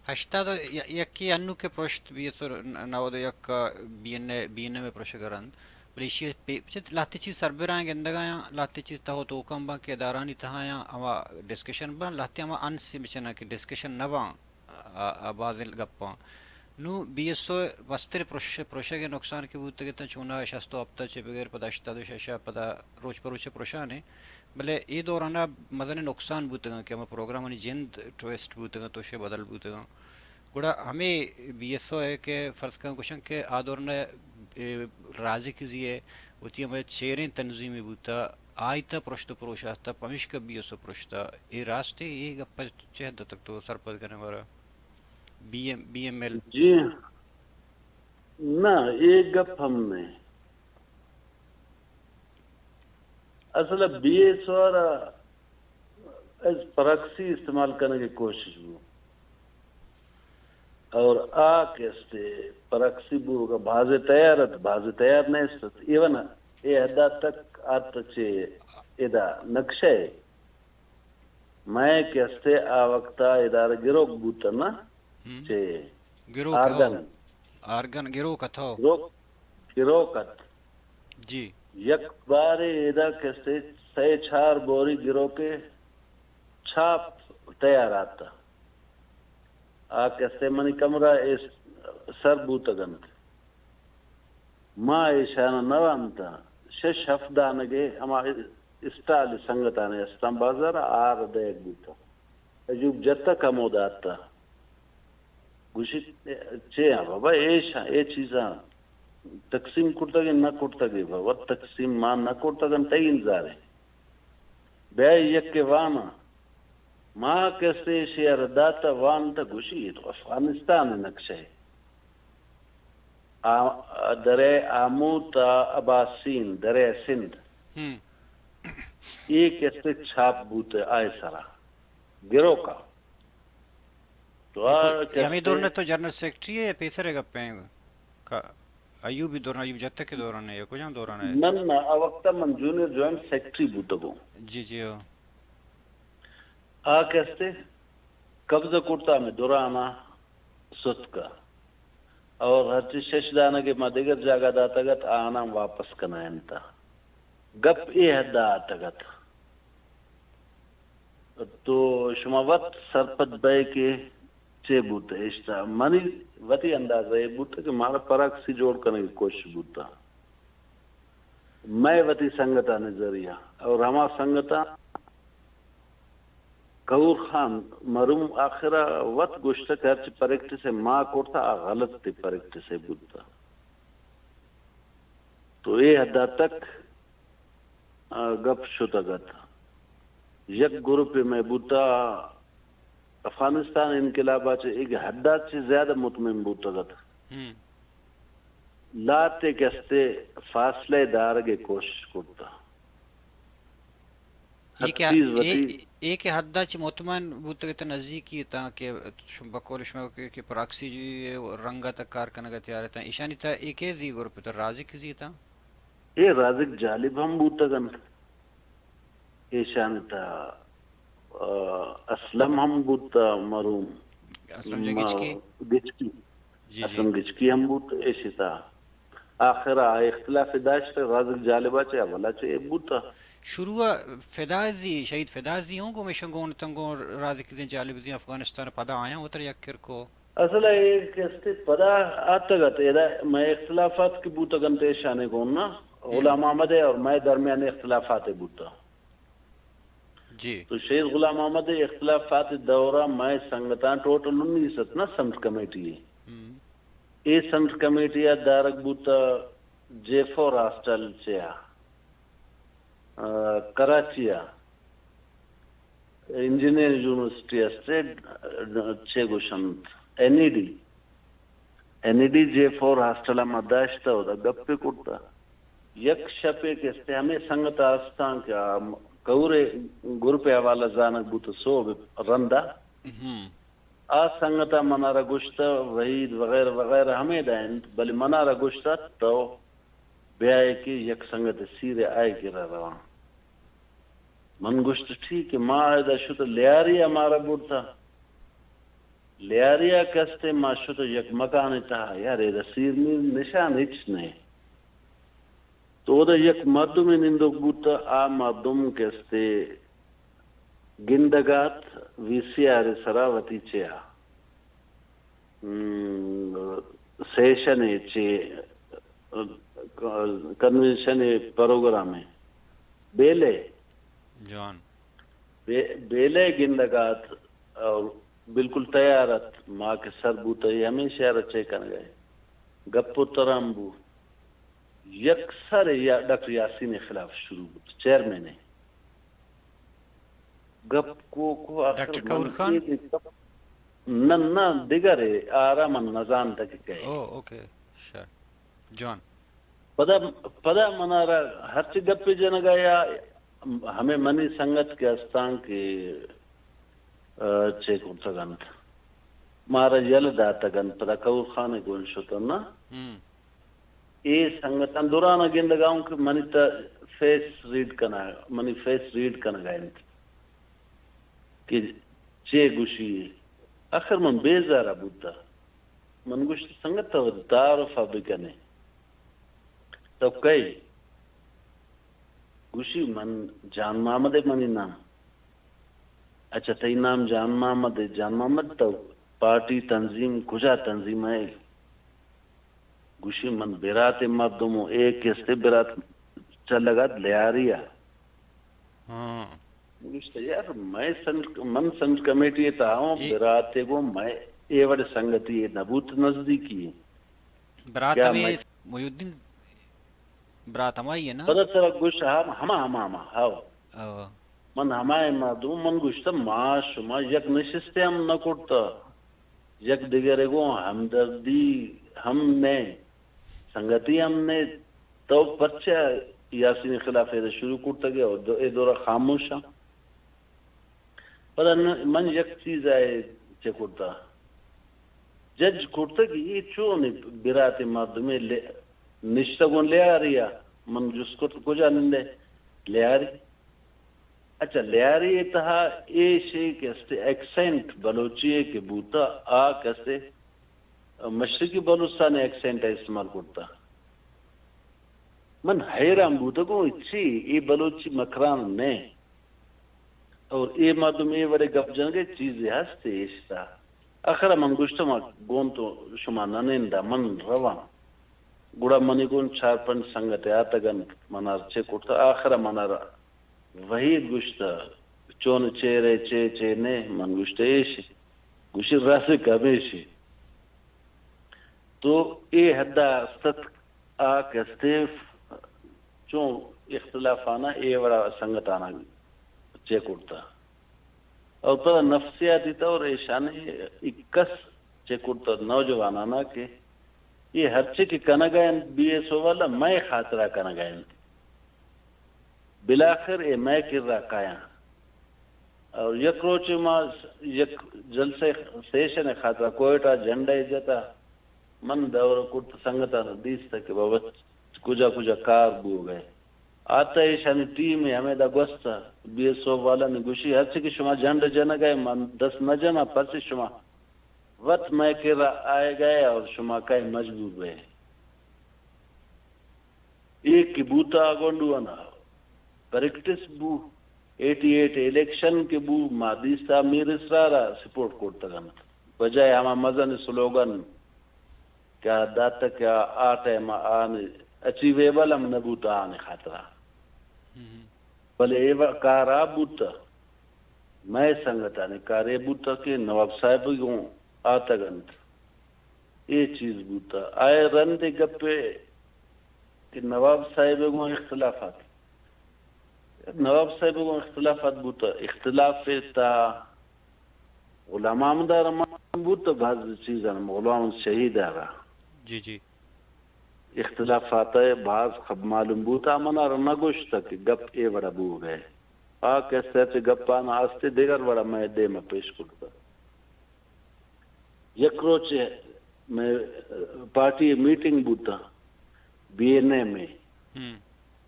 هشتاد یکی انو که پرشت بیسر 91 بیانه میں پرشگرند بلیشی پچت لاتی چیز سربران گندگایا لاتی چیز تاہو تو کم با کہ دارانی تہایا اما ڈسکشن بان لاتی اما انسی بچنا کہ ڈسکشن نبان بازل گپان نو بی ایس او وستر پروشہ کے نقصان کے بوتے گتا چونا شستو ابتا چے بغیر پدا اشتادو شاشا پدا روچ پروچے پروشانے بلے ای دورانا مزن نقصان بوتے گا کہ ہمیں پروگرام انہی جند ٹویسٹ بوتے گا توشے بدل بوتے گا گوڑا ہمیں بی ایس او ہے کہ فرض کریں کشن کہ آدورنا رازی کزی ہے ہوتی ہمیں چیریں تنظیمی بوتا آئیتا پرشتو پروشاتا پمیش کا بی ایس او پروشتا ای راستے ای گپا چہدہ تک تو سرپد کرنے وارا بی ایم ایل جی نہ ایک گپ ہم نے اصلا بی ایس اور پرکسی استعمال کرنے کی کوشش ہو اور کہتے پرکسی بو کا بھاز تیار نہیں ست ایون اے حدا تک آتا چھے ادا نقشہ ہے میں کہتے وقتا ادارہ گروہ بوتا نا چھے آرگن گروہ کا تھا گروہ کت جی یک بار ادا کہتے 4 بوری گروہ کے چھاپ تیار آتا کہتے منی کمرہ سر بوتگن ماں ایشانہ نوانتا 6 ہفتانگے اما اسٹالی سنگتانے استان بازار آر دیکھ بوتا عجوب جتا کمود آتا گوشی چھے ہیں بابا ایشا اے چیزاں تقسیم کرتا گے نہ کرتا گے بابا تقسیم ماں نہ کرتا گے تئی انزارے بے یک کے وانا ماں کیسے شیر داتا وان تا گوشی تو افغانستان نقشہ ہے درے آمو تا اباسین درے سندھ یہ کیسے چھاپ بوتے آئے سرا گروہ کا تو یمی دور نے تو جنرل سیکٹری ہے پیسرے گپ پہ ایوبی دوران ایوب جتہ کے دوران ہے یا کجاں دوران ہے من وقتا من جونیئر جوائنٹ سیکٹری بوتا گو جی کہتے قبضہ کرتا میں دورانا ست کا اور ہر چیز ششدانہ کے مدگر جاگہ داتا گت آنا واپس کنائن تا گپ ای حدہ آتا گت تو شما وقت سرپت بے کے چے بوتا اشتا منی وطی اندازہ یہ بوتا کہ مارا پراکسی جوڑ کرنے کی کوشش بوتا میں وطی سنگتا نظریہ اور ہما سنگتا کور خان مرم آخرہ وقت گوشت کرچ پریکٹس ما کرتا غلط تی پریکٹس بودتا تو یہ حدہ تک گپ شتا گتا یک گروپ میں بودتا افغانستان انقلابات ایک حدہ سے زیادہ مطمئن بودتا گتا لاتے کستے فاصلے دارگے کوشش کرتا ایک حدہ چی مطمئن بودتا گتا نزدیکی تا کہ بقول شما کہ پراکسی رنگا تا کار کنگا تیار تا ایشانی تا ایک ایزی گروپ تا رازق زی تا یہ رازق جالب ہم بودتا گنت ایشانی تا اسلم ہم بودتا مرحوم اسلم گچکی اسلم گچکی ہم بودتا ایشی تا آخرہ اختلاف داشت رازق جالبہ چاہے اولا چاہے بودتا شروع فدازی شہید فدازی ہوں گو مشنگون تنگو رازق دین جالب دین افغانستان پدا آیا ہوتر یکر کو اصلا ایک کستے پدا آتا گا تیرا میں اختلافات کی بوتا گنتے شانے کون نا غلام احمد ہے اور میں درمیان اختلافات بوتا جی تو شہید غلام احمد اختلافات دورہ میں سنگتان ٹوٹل 19 نا سمت کمیٹی ہے اے سمت کمیٹی دارک بوتا جیفور ہاسٹل چیا کراچی انجینئر یونیورسٹی اسٹیٹ چھ گوشنت این ای ڈی جے4 ہاسٹل مداشتا ہوتا گپے کرتا یک شپے کستے ہمیں سنگت آستان کیا کورے گروپ حوالہ زانک بوتا سو رندہ آ سنگتا منارا گوشتا وحید وغیرہ وغیرہ ہمیں دائن بلی منارا گوشتا تو بیائے کی یک سنگت سیرے آئے کی روان من گوشت ٹھیک ہے ما آئیدہ شتا لیاریا مارا بورتا لیاریا کستے ما شتا یک مکانی تہا یار ایدہ سیر نشان ہچ نہیں تو دا یک مردمی نندو بورتا آ مردم کستے گندگات وی سی آر سراوتی چیا سیشن چے کنونشن پروگرام بیلے جان بیلے گندگات اور بالکل تیارت ماں کے سر بوتا یہ ہمیشہ رچے کن گئے گپو ترامبو یکسر یا ڈاکٹر یاسین خلاف شروع بوتا چیئرمین ہے گپ کو ڈاکٹر کور خان نہ دیگر ہے آرام نظام تک گئے اوکے شاید جان پدا منارا ہر چی گپی جن گیا ہمیں منی سنگت کے استان کی چیک ہوتا گنت مارا یل داتا گنت پدا کور خانے گون شتا نا اے سنگتان دورانا گندگاؤں کہ منی تا فیس ریڈ کنا منی فیس ریڈ کنا گئے کہ چے گوشی آخر من بیزارا بودتا من گوشت سنگت تا تعارفہ بکنے تو کئی گوشی من جان محمد منی نام اچھا تی نام جان محمد ہے جان محمد تو پارٹی تنظیم کجا تنظیم ہے گوشی من برات مردمو ایک کستے برات چل لگا لیاریا گوشتا یار میں من سنٹ کمیٹی تا ہوں براتے کو میں اے وڑ سنگتی نبوت نزدیکی برات میں محی الدین برات ہمائی ہے نا پتہ سر گوشتا ہما ہاو من ہمائے مردم من گوشتا ما شما یک نشستے ہم نکوڑتا یک دیگرے کو ہمدردی ہم نے سنگتی ہم نے تو پرچہ یاسین خلاف شروع کرتا گیا اور اے دورہ خاموش ہم پتہ من یک چیز آئے چے کرتا جج کرتا کہ یہ چون برات مردمی نشتہ گون لے آ رہی ہے من جس کو کجا نندے لے آ رہی اچھا لے آ رہی اتہا اے شے کستے ایکسینٹ بلوچیے کے بوتا آ کستے مشرقی بلوچستان ایکسینٹ استعمال کرتا من حیران بوتا کو اچھی اے بلوچی مکران نے اور اے مردم اے وڑے گپ جنگے چیزیں ہستے اشتا آخرا من گوشتا ما گون تو شما ننندہ من روان گوڑا منی گون 4-5 سنگتے آتا گن منار چے کرتا آخرا منارا وحید گوشتا چون چیرے چے نے من گشتیش گوشی راس کمیشی تو اے حدا ست آ کستیف چون اختلافانا اے وڑا سنگتانا چے کرتا اور پر نفسیاتی طور ایشانی اکس چے کرتا نوجوانانا کہ یہ ہر چے کی کنگائن بی ایس او والا میں خاطرہ کنگائن بلاخر اے میں کر رہا کایا اور یک روچ ما یک جلسے سیشن خاطرہ کوئٹا جھنڈا جتا من دور کرت سنگتا دیستا کہ بابا کجا کار بو گئے آتا ایشانی ٹیم ہے ہمیں دا گوستا بی ایس او والا نے گوشی ہر چکی شما جھنڈا جنا گئے من 10 نہ جنا پرسی شما وقت میں کر رہا آئے گئے اور شما کئی مجبور گئے ایک کی بوتا گونڈو انا پریکٹس بو 88 الیکشن کے بو مادیستا میر اسرارا سپورٹ کرتا گا بجائے ہما مزن سلوگن کیا داتا کیا آٹے ما آنے اچیویبل ہم نبوتا آنے خاطرہ بلے ایوہ کارا بوتا میں سنگتا نے کارے بوتا کہ نواب صاحب گوں آتا گنت یہ چیز بوتا آئے رندے گپے کہ نواب صاحب گوں اختلافات بوتا اختلاف تا علماء مدار بوتا بعض چیزاں علماء شہید آگا جی اختلافات ہے بعض خب معلوم بوتا منا رنا گوشتا کہ گپ اے بڑا بو گئے کیسے تے گپانا آستے دیگر بڑا میں دے میں پیش کرتا یک روچے میں پارٹی میٹنگ بوتا بی این اے میں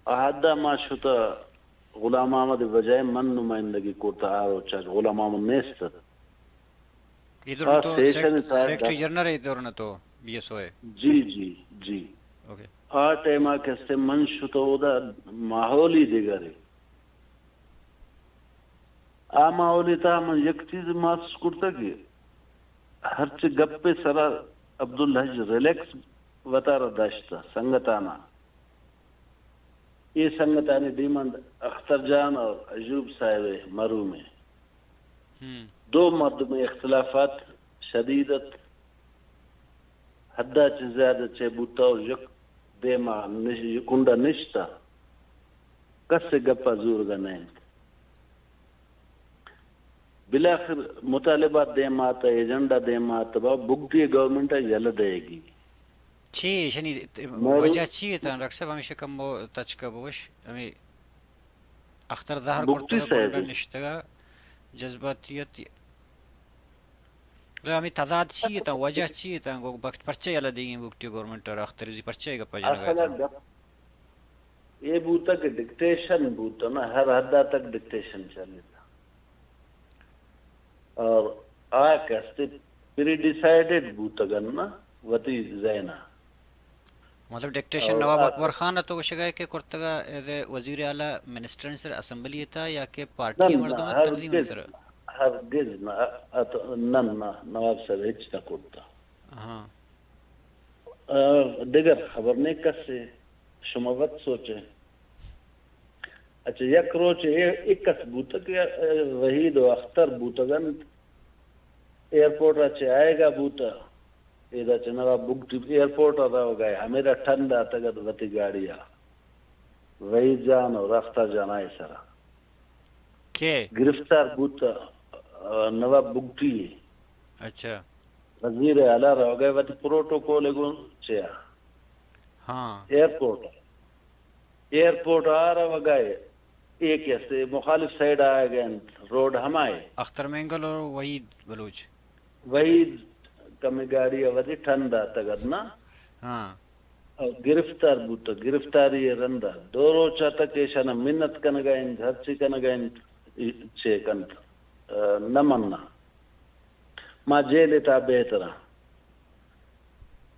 احدہ ما شتا غلام احمد بجائے من نمائندگی کرتا آروچا غلام احمد نیستا ادھر تو سیکٹری جنرل ہے ادھر نہ تو بی ایس او ہے جی ٹائمہ کیسے من شتا دا ماحولی دیگر ہے ماحولی تا من یک چیز محسوس کرتا کہ ہر چی گپ پہ سرا عبدالحج ریلیکس وطارہ داشتا سنگتانا یہ سنگتانی دیمند اختر جان اور عجوب صاحب مرو میں دو مرد میں اختلافات شدیدت حدہ چی زیادہ چے بوتا اور یک دیما کنڈا نشتا کس سے گپا زور گا نہیں بلاخر مطالبات دے ماتا ایجنڈا دے ماتا با بگتی گورنمنٹ یل دے گی چی شنی وجہ چی تن رکھ صاحب ہمیشہ کم تچ کا بوش ہمیں اختر ظاہر کرتا گا کنڈا نشتا جذباتیت ہمیں تضاد چی تن وجہ چی تن گو بخت پرچے یل دے گی بگتی گورنمنٹ اور اختر زی پرچے گا پجانا گا تن یہ بوتا کہ ڈکٹیشن بوتا نا ہر حدہ تک ڈکٹیشن چلے اور کہتے پری ڈیسائیڈڈ بوتا گنا وطی زینا مطلب ڈکٹیشن نواب اکبر خان تو شگائے کہ کرتگا ایز اے وزیر اعلیٰ منسٹر سر اسمبلی تا یا کہ پارٹی مردم تنظیم سر ہرگز نہ نواب صاحب ہچ نہ کرتا دیگر خبر نہیں کس سے شما وقت سوچے اچھا یک روچ ایکس بوتا کہ وحید و اختر بوتا گن ایئرپورٹ اچھے آئے گا بوتا ایدہ چنواب بگتی ایئرپورٹ رہو گئے ہمیرا ٹھنڈا تگد وطی گاڑیا وحید جان اور اختر جان آئے سرا گرفتار بوتا نواب بگتی اچھا وزیر اعلیٰ رہو گئے وطی پروٹوکول گون چیا ایئرپورٹ آ رہا گئے ایک ایسے مخالف سائڈ آئے گئے روڈ ہمائے اختر مینگل اور وحید بلوچ وحید کمی گاڑی وزی ٹھنڈا تگد نا گرفتار بوتا گرفتاری رندہ دو روچا تک ایشانا منت کن گئیں ہرچی کن گئیں چھے کنت نمنا ما جیل تا بہترہ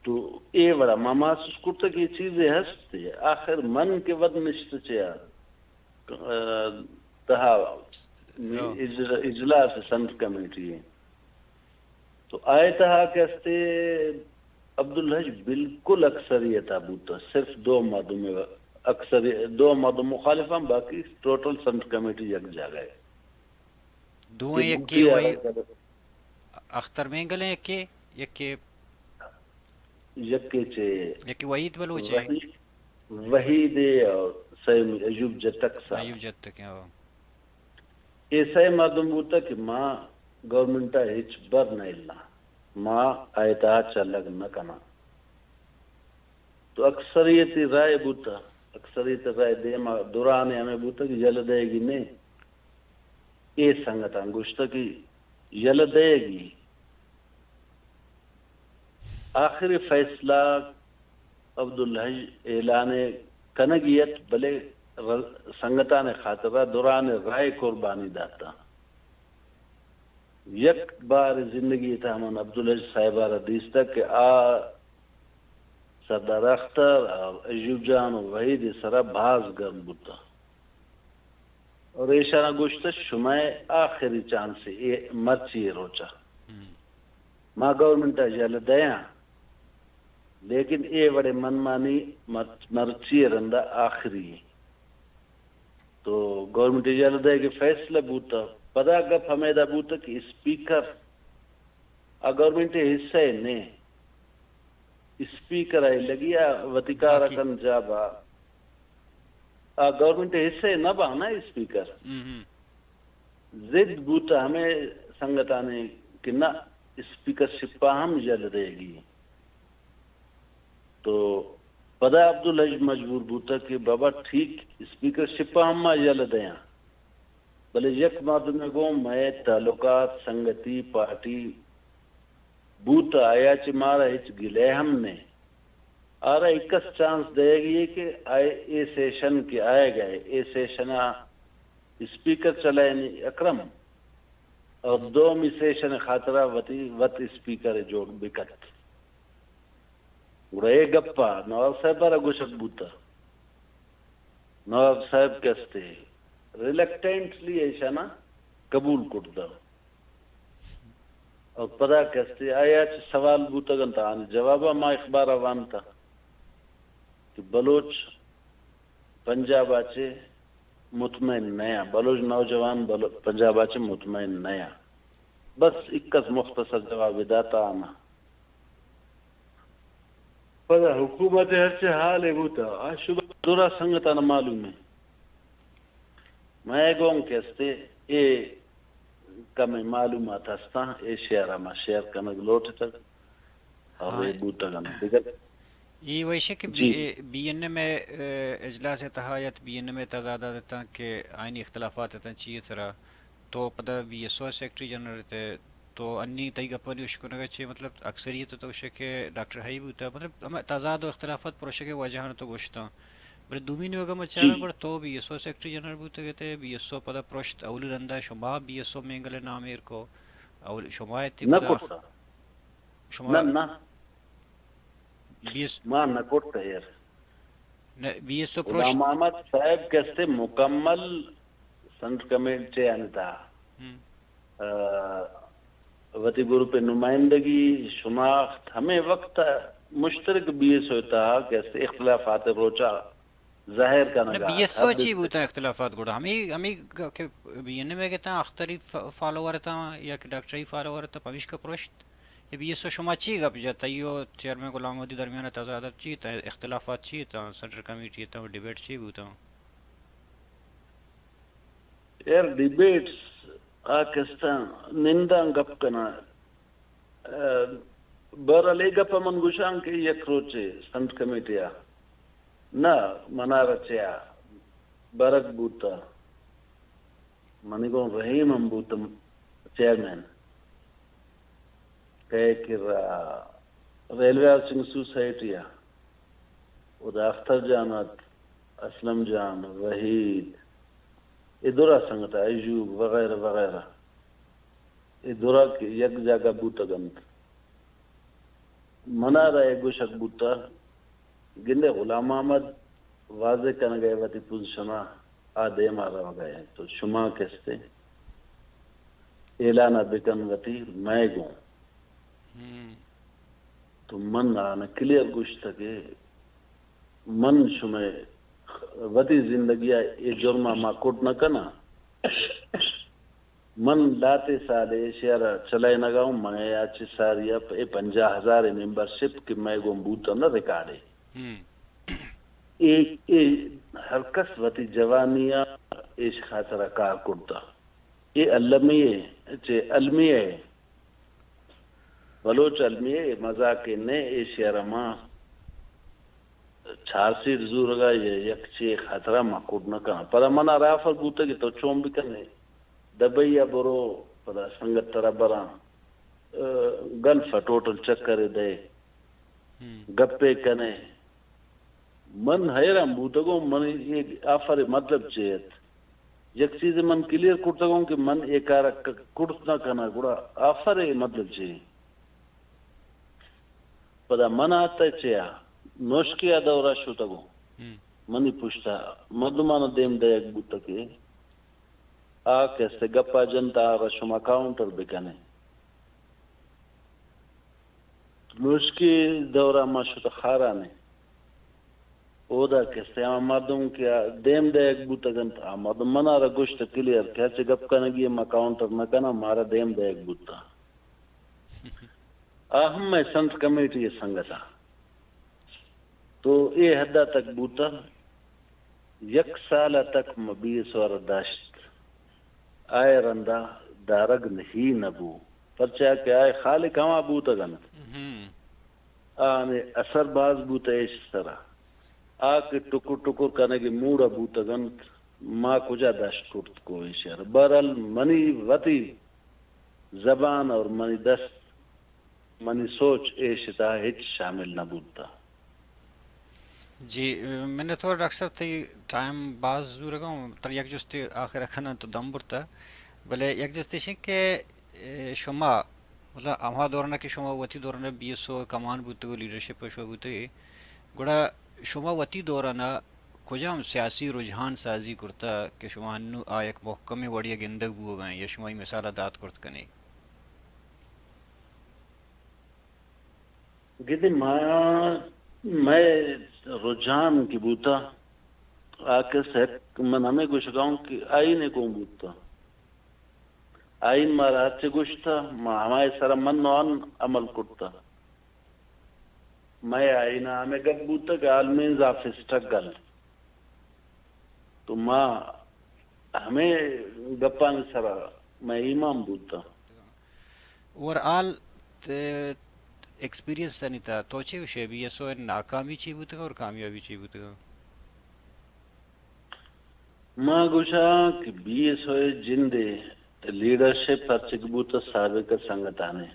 تو اے بڑا ما محسوس کرتا کہ یہ چیزیں ہستی ہے آخر من کے ود نشت چیا تہا اجلاس سنت کمیٹی ہے تو آئے تہا کہستے عبدالحج بالکل اکثریت بوتا صرف دو مردوں میں اکثر دو مردوں مخالفاں باقی ٹوٹل سنت کمیٹی یک جا گئے دوئیں کہ یکی بوٹی وہی آرہ اختر میں گلیں یکی یکی چے یکی وحید بلوچ ہیں وحید اور سیم ایوب جتک صاحب ایوب جت تک ہیں ایسا معلوم ہوتا کہ ماں گورنمنٹ ہچ بر نہیں ماں آیتا چلگ نہ کنا تو اکثریتی رائے بوتا اکثریت رائے دیما دوران ہمیں بوتا کہ جل دے گی نہیں اے سنگتا گوشتا کہ جل دے گی آخری فیصلہ عبدالحج اعلان کنگیت بلے سنگتا نے خاطرہ دوران رائے قربانی داتا یک بار زندگی تھا ہمیں عبدالحج صاحبہ ردیس تک کہ سردار اختر اور ایوب جان و وحید سرا بھاز گرم بوتا اور ایشانہ گوشتا شمائے آخری چانسی مرچی روچا ماں گورنمنٹ جل دیاں لیکن اے بڑے منمانی مرچی رندہ آخری تو گورنمنٹ جل دے کہ فیصلہ بوتا پدا گپ ہمیدہ بوتا کہ اسپیکر گورنمنٹ حصہ نے اسپیکر آئی لگیا وطیکار کن جابا گورنمنٹ حصہ نہ بانا اسپیکر زد بوتا ہمیں سنگتانے کہ نہ اسپیکر شپا ہم جل دے گی تو پدا عبدالحج مجبور بوتا کہ بابا ٹھیک اسپیکر شپا ہم جل دیاں بلے یک مادم میں گو میں تعلقات سنگتی پارٹی بوتا آیا چی مارا ہچ گلے ہم نے آرہا اکس چانس دے گی کہ اے سیشن کے آئے گئے اے سیشنہ اسپیکر چلائے نہیں اکرم اور دومی سیشن خاطرہ وط اسپیکر جوڑ بکت گوڑا اے گپا نواب صاحب بارا گوشک بوتا نواب صاحب کستے ریلیکٹینٹلی ایشانا قبول کرتا اور پدا کستے آیا چھ سوال بوتا گنتا جوابا ما اخبار آوان تھا کہ بلوچ پنجاب آچے مطمئن نیا بلوچ نوجوان پنجاب آچے مطمئن نیا بس اکس مختصر جواب داتا آنا پدا حکومت ہر سے حال ہے بوتا شبہ دورا سنگتا نا معلوم ہے میں گون کہستے اے کم معلومات ہستا اے شیعرہ ما شیعر کنگ لوٹ تک اور اے بوتا گنا دیگر یہ ویسے کہ جی بی این اے میں اجلاس تحایت بی این اے میں تضادہ دیتا کہ آئینی اختلافات دیتا چیئے طرح تو پتہ be S O secretary general رہتے تو انی تئی گپانی اشکونگا چیئے مطلب اکثریت تو اسے کہ ڈاکٹر حیب ہوتا مطلب ہم تضاد و اختلافات پر اسے کہ وجہان تو گوشتا بلے دومی نے وگا جی مچارا پر تو be S O secretary general بوتے گئے بی ایس او پتہ پرشت اولی رندہ شما بی ایس او مینگل نامیر کو اول شما ایتی نہ پتہ کوٹا شما نہ بی ایس ماں نہ کوٹا یار بی ایس او غلام پرشت احمد صاحب کہستے مکمل سنٹ کمیٹے انتا وطی گروپ نمائندگی شناخت ہمیں وقت مشترک بی ایس ہوتا کہستے اختلافات روچا ظاہر کا بی نگاہ ایس او حد چی بوتا اختلافات گوڑا ہمیں کہ بی این اے میں کہتا اختری فالوور تا یا کہ ڈاکٹری فالوور تا پویش کا پرشت یہ بی ایس او شما چی گپ جاتا یہ چیئرمین غلام محمدی درمیان تضادت چی تا اختلافات چی تا سنٹر کمیٹی تا ڈیبیٹ چی بوتا یار ڈیبیٹس آکستان نندان گپ کنا برالے گپ من گوشان کے یک روچے سنٹ کمیٹیا نہ منارا چیا برک بوتا منی کو رحیم ہم بوتا چیئرمین کہے کہ ریلوے ہاؤسنگ سوسائٹیا ادا اختر جانت اسلم جان وحید ادھورا سنگتا ایجوب وغیرہ وغیرہ ادھورا کی یک جگہ بوتا گنت منا رہے گوشک بوتا گندے غلام احمد واضح کرنے گئے واتی پوزیشنہ آدھے مارا گئے تو شما کستے اعلانہ بکن واتی میں گوں تو من آنا کلیر گوشتا کہ من شمیں ودی زندگی یہ جرمہ ما کوٹ نہ کنا من لاتے سالے شہر چلائے نہ گاؤں میں آچ ساری اپ 50,000 ممبرشپ کہ میں گوں بوتا نہ ریکارڈے ایک ہر کس وتی جوانیاں ایش خاطرہ کار کرتا یہ علمی ہے بلوچ علمی ہے مذاق نے ایشیا ماں چھارسی رزور گا یہ یک چی خاطرہ ماں کود نہ کہاں پر منا رافر بوتا کہ تو چوم بھی کرنے دبئی برو پدا سنگت ترہ بران گلف ٹوٹل چکر دے گپے کنے من حیران بوتا گو من یہ آفر مطلب چیت یک چیز من کلیئر کرتا گوں کہ من ایک آرہ کرت نہ کنا گوڑا آفر مطلب چیت پدا من آتا چیا نوشکیا دورہ شوتا گو منی پوچھتا مردمان دیم دے ایک بوتا کہ کیسے گپا جنتا رشم اکاؤنٹر بکنے نوشکی دورہ ما شوتا خارانے اودا کیسے مردم کیا دیم دے ایک بوتا گنتا مردم منا را گوشت کلیر کیسے گپ کنگی اما اکاؤنٹر نہ کنا مارا دیم دے ایک بوتا اہم میں سنت کمیٹی سنگتا تو یہ حدہ تک بوتا یک سالہ تک مبیس ورداشت آئے رندہ دارگ نہیں نبو پرچہ کہ آئے خالق ہما بوتا گنت آنے اثر باز بوتا ایش طرح آکے ٹکر ٹکر کرنے کی موڑا بوتا گنت ماں کجا داشت کرت کو ایشار برال منی وطی زبان اور منی دست منی سوچ ایشتا ہچ شامل نہ بوتا جی میں نے تو ڈاکٹر صاحب تی ٹائم باز زور گاؤں تر یک جستی آخر رکھنا تو دم برتا بلے یک جستی شن کہ شما مطلب اما دورنا کہ شما وتی دورنا بی ایس او کمان بوتے گو لیڈرشپ شما بوتے گوڑا شما وتی دورنا کجام سیاسی رجحان سازی کرتا کہ شما ہنو آیک محکم وڑیا گندگ بو گئیں یا شما مثالہ دات کرت کنے گدی میں رجحان کی بوتا آکے سیک من ہمیں گوش گاؤں کہ آئینے کون بوتا آئین مارا ہاتھ سے گوشتا ہمارے سارا من نوان عمل کرتا میں آئینہ ہمیں گب بوتا کہ عالمین زافی سٹگل تو ماں ہمیں گپان سارا میں امام بوتا اور آل ایکسپیرینس تا نہیں تا تو چے وشے بی ایس او ناکامی چی بوتے گا اور کامیابی چی بوتے گا ماں گوشا کہ بی ایس او جندے لیڈرشپ پر چکبوتا سابق سنگتانے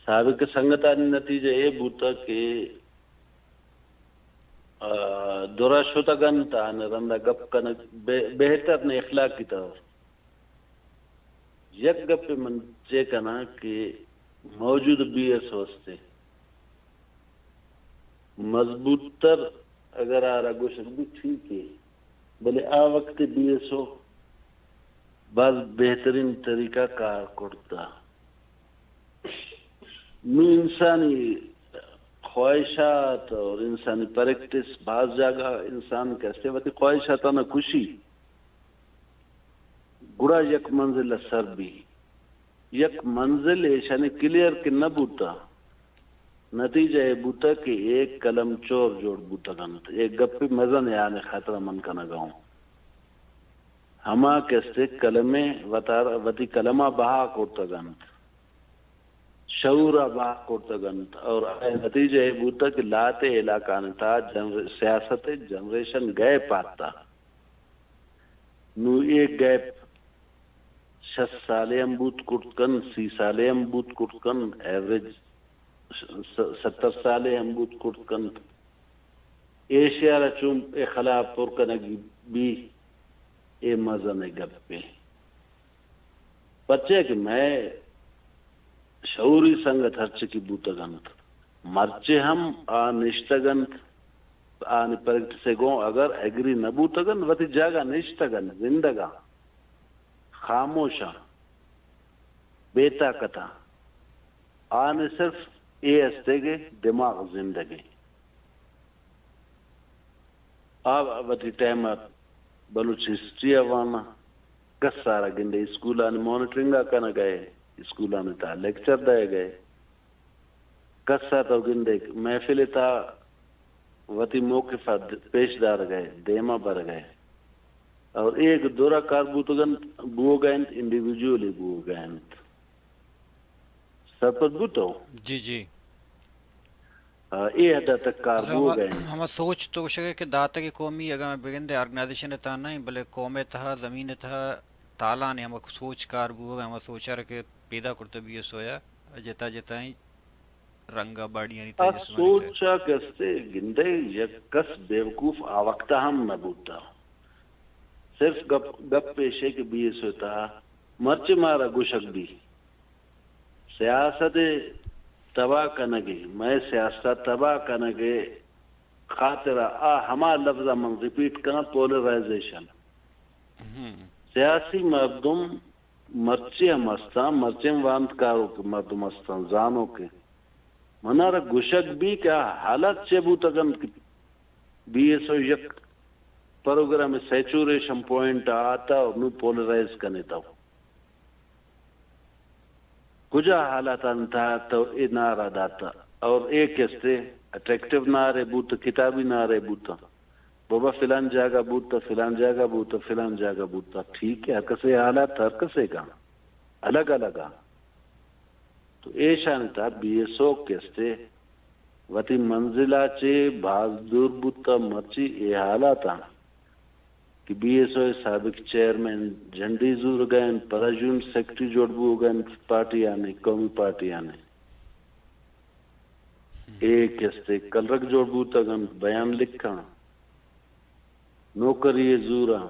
سابق سنگتانے نتیجہ یہ بوتا کہ دورا شوتا گنتا رندہ گپ کن بہتر نے اخلاق کی طرف یک گپ من چے کنا کہ موجود بی ایس ہوستے مضبوط تر اگر آ رہا گوشت بھی ٹھیک ہے بلے آ وقت بی ایس ہو بعض بہترین طریقہ کار کرتا نو انسانی خواہشات اور انسانی پریکٹس بعض جگہ انسان کیسے وقت خواہشات نہ خوشی گڑا یک منزل سر بھی یک منزل ایشانی کلیئر کے نہ بوتا نتیجہ یہ بوتا کہ ایک کلم چور جوڑ بوتا گنت ایک گپی مزن یعنی خطرہ من کا نہ گاؤں ہما کیسے کلمے وتی کلمہ بہا کرتا گنت شعورہ بہا کرتا گنت اور نتیجہ یہ بوتا کہ لاتے علاقہ نتا سیاست جنریشن گئے پاتا نو ایک گیپ 6 سالے ہم بوت کٹکن 30 سالے ہم بوت کٹکن ایوریج 70 سالے ہم بوت کٹکن ایشیا رچوم اے خلاف پر کنگی بھی اے مزن گپ پہ بچے کہ میں شعوری سنگت ہرچ کی بوتا گنت مرچے ہم نشتا گنت آنی پرکٹ سے گو اگر ایگری نہ بوتا گن وتی جاگا نشتا گن زندگا خاموشا بے طاقتا آنے صرف اے ہستے گے دماغ زندگی آب وتی ٹائم بلوچ ہسٹری وانا کسارا گندے اسکولان مانیٹرنگا کنا گئے اسکولان تا لیکچر دے گئے کسا تو گندے محفل تا وتی موقف پیش دار گئے دیما بر گئے اور ایک دورہ کار بوتگن بو گئے انڈیویجولی بو گئے سب بوتو جی جی یہ حد تک کار بو گئے ہم سوچ تو شگے کہ داتا کی قومی اگر بگندے آرگنائزیشن تا نہیں بلے قوم تھا زمین تھا تالا نے ہم سوچ کار بو گئے ہم سوچا رکھے پیدا کرتے بھی سویا جتا جتا ہی رنگا باڑی یعنی تا جسمانی تا سوچا کستے گندے یک کس بیوقوف آوقتا ہم نبوتا صرف گپ پیشے کے بیس ہوتا مرچ مارا گشک بھی سیاست تباہ کنگے میں سیاست تباہ کنگے خاطرہ ہما لفظہ من ریپیٹ کرنا پولرائزیشن سیاسی مردم مرچی ہم استان مرچیم واند کارو کے مردم استان زانو کے منارا گشک بھی کیا حالت چے بوتگن بی ایس او یک پروگرام میں سیچوریشن پوائنٹ آتا اور نو پولرائز کرنے تا کجا حالات انتا تو اے نارا داتا اور ایک کستے اٹریکٹیو نارے بوتا کتابی نارے بوتا بابا فلان جاگا بوتا فلان جاگا بوتا فلان جاگا بوتا ٹھیک ہے ہر کسے حالات ہر کسے کا الگ الگ تو ایشان تا بی ایس او کستے وتی منزلہ چے باز دور بوتا مرچی اے حالاتا کہ بی ایس او سابق چیئرمین جھنڈی زور گئے پراجون سیکٹری جوڑ بو گئے پارٹی آنے قومی پارٹی آنے ایک کستے کل رکھ جوڑ بوتا گن بیان لکھا نوکری زورا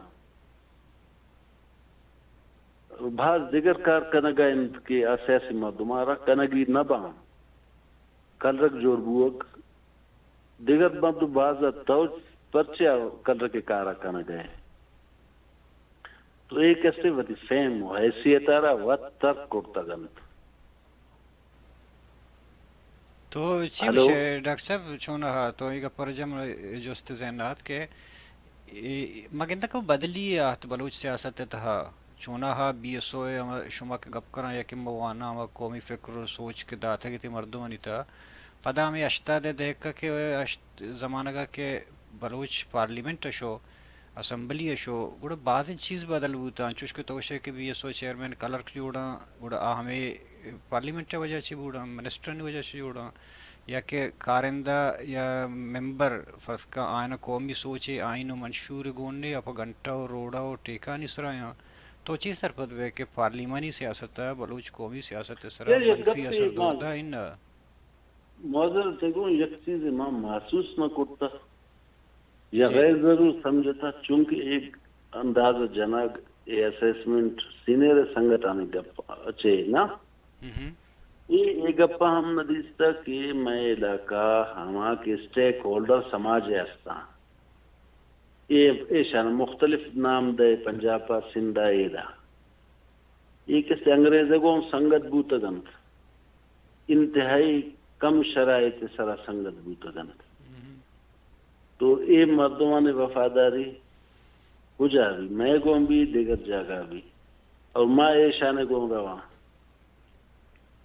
بعض دیگر کار کنگا ان کے اساسی مردمارا کنگی نبا کل رکھ جوڑ بوک دیگر مردم بعض تو پرچیا کل رکھ کارا کنگا تو ایک ایسے وطی فیم ہو حیثیت آرہا وط ترک کرتا گنت تو چیوش ڈاکٹر صاحب چون رہا تو ایک پرجم جوست ذہنات کے مگندہ کو بدلی آت بلوچ سیاست تہا چونا ہا بی ایس او شما کے گپ کرا یا کہ موانا ہما قومی فکر و سوچ کے داتا کی تی مردوں نہیں تھا پدا ہمیں اشتا دے دیکھ کہ زمانہ کا کہ بلوچ پارلیمنٹ شو اسمبلی شو گوڑا بعض چیز بدل بوتا چوش کے توشے کہ بی ایس او چیئرمین کلرک جوڑا گوڑا ہمیں پارلیمنٹ وجہ سے بوڑا منسٹر وجہ سے جوڑا یا کہ کارندہ یا ممبر فرض کا آئین قومی سوچے آئین و منشور گوننے یا پا گھنٹہ و روڑا و ٹیکا نہیں سرائیاں تو چیز سر پد بے کہ پارلیمانی سیاست ہے بلوچ قومی سیاست سر منفی اثر دوردہ ان موضوع تکون یک چیز امام محسوس نہ کرتا یا غیر ضرور سمجھتا چونکہ ایک انداز جناگ اسیسمنٹ سینئر سنگٹانی گپا اچھے نا یہ گپا ہم ندیستا کہ میں علاقہ ہما کے سٹیک ہولڈر سماج ایستا یہ شان مختلف نام دے پنجابا سندھا ایدہ یہ کسی انگریزے کو سنگت بوتا گنت انتہائی کم شرائط سرا سنگت بوتا گنت تو یہ مردمان وفاداری کجا بھی میں گون بھی دیگر جاگا بھی اور ماں یہ شانے گون رواں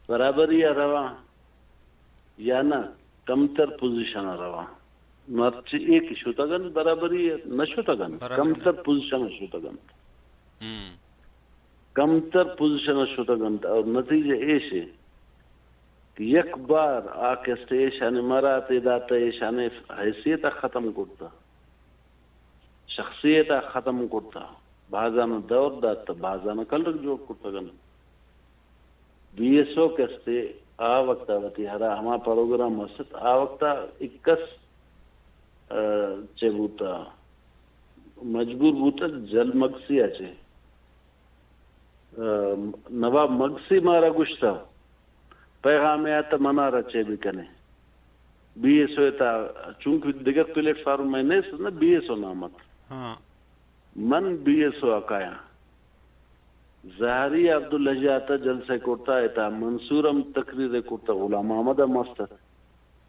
برابری رواں یا نا کمتر پوزیشن رواں مرچ ایک شوتگن برابری نہ شوتگن کمتر پوزیشن شوتگن کمتر پوزیشن شوتگن اور نتیجہ ایسے کہ یک بار آکسٹ ایشانے مراتے داتا ایشانے حیثیت ختم کرتا شخصیت ختم کرتا بازانا دور داتا بازانا کل رکھ جوڑ کرتا گن بی ایس او کستے آ وقتا وطی ہرا ہما پروگرام مست آ وقتا اکس چے بوتا مجبور بوتا جل مگسی آچے نواب مگسی مارا گشتا پیغام آتا منا رچے بھی کنے بی ایس او تا چونکہ دیگر پلیٹ فارم میں نہیں سنا بی ایس او نامت من بی ایس او اکایا ظاہری عبداللہ جاتا جلسے کرتا ایتا منصورم تقریر کرتا غلام آمدہ مستر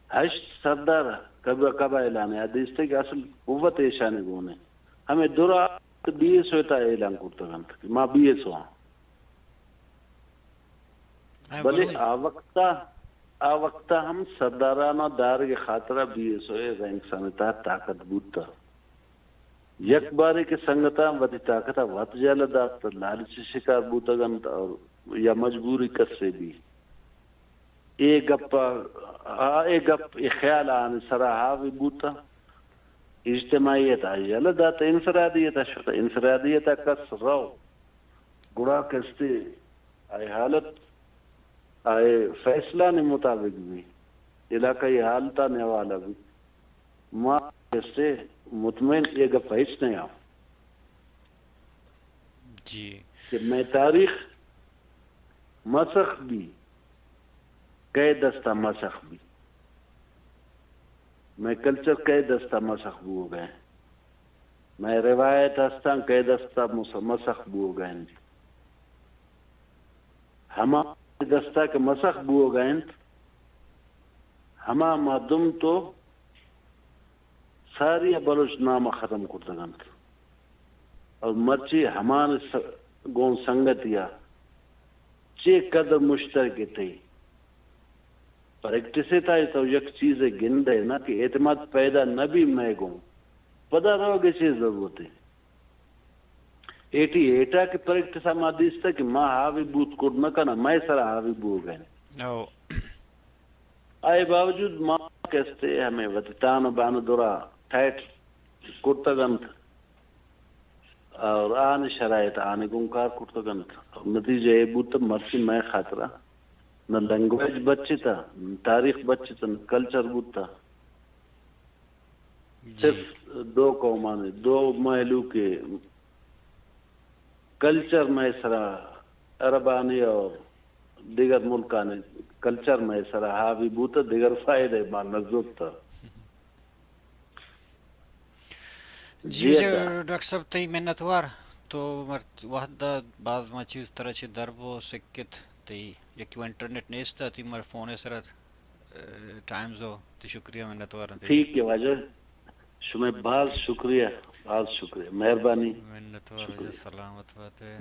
ہشت سردار کبا اعلان ہے حدیث تے کہ اصل قوت ایشانے گونے ہمیں درہ BSO تا اعلان kurtaganth ma BSO بلے آوقتا ہم سردارانہ دار کے خاطرہ BSO رینک سانتا طاقت بودتا یک بارے کے سنگتا وتی طاقتا وط جالا داتا لالچ شکار بودتاگنت اور یا مجبوری کس سے بھی اے گپ خیال آنے سرا حاوی بودتا اجتماعیت آئی جالا داتا انفرادیت شتا انفرادیت کس رو گڑا کستے آئی حالت آئے فیصلہ نے مطابق بھی علاقائی حالتا نے والا بھی ماں کستے مطمئن یہ گپ ہیچ نہیں آؤ جی کہ میں تاریخ مسخ بھی کئی دستہ مسخ بھی میں کلچر کئی دستہ مسخ بھی ہو گئے میں روایت ہستان کئی دستہ مسخ بھی ہو گئے ہما دستہ کے مسخ بھی ہو گئے ہما مادم تو ساری بلوچ نامہ ختم کرتا گنت اور مرچی ہمارے گون سنگتیا چے قدر مشترک تھی پریکٹسے تھا تو یک چیز گن دے نا کہ اعتماد پیدا نہ بھی میں گوں پدا رہو گے چیز ضرورت ہے ایٹی ایٹا کی پریکٹسا ما دیستا کہ ماں حاوی بوت کر نہ کنا میں سر حاوی بو گئے آئے باوجود ماں کہستے ہمیں وطتان بان دورا ٹھائٹ کرتا گنت اور آن شرائط آنے گنکار کرتا گنت اور نتیجہ یہ بوتا مرسی میں خاطرہ نہ لینگویج بچی تھا نہ تاریخ بچی تھا نہ کلچر بوتا صرف دو قومانے دو محلو کے کلچر میں سرا عربانی اور دیگر ملکانے کلچر میں سرا حاوی بوتا دیگر فائدہ ما نزد تھا جی ڈاکٹر صاحب تی منتوار تو وحدہ بعض ما چیز طرح چھ دربو سکت تی یکی انٹرنیٹ نیستا تی مر فون سرت ٹائمزو تی شکریہ منتوار ٹھیک ہے واجہ شمیں بعض شکریہ مہربانی منتوار سلامت بات ہے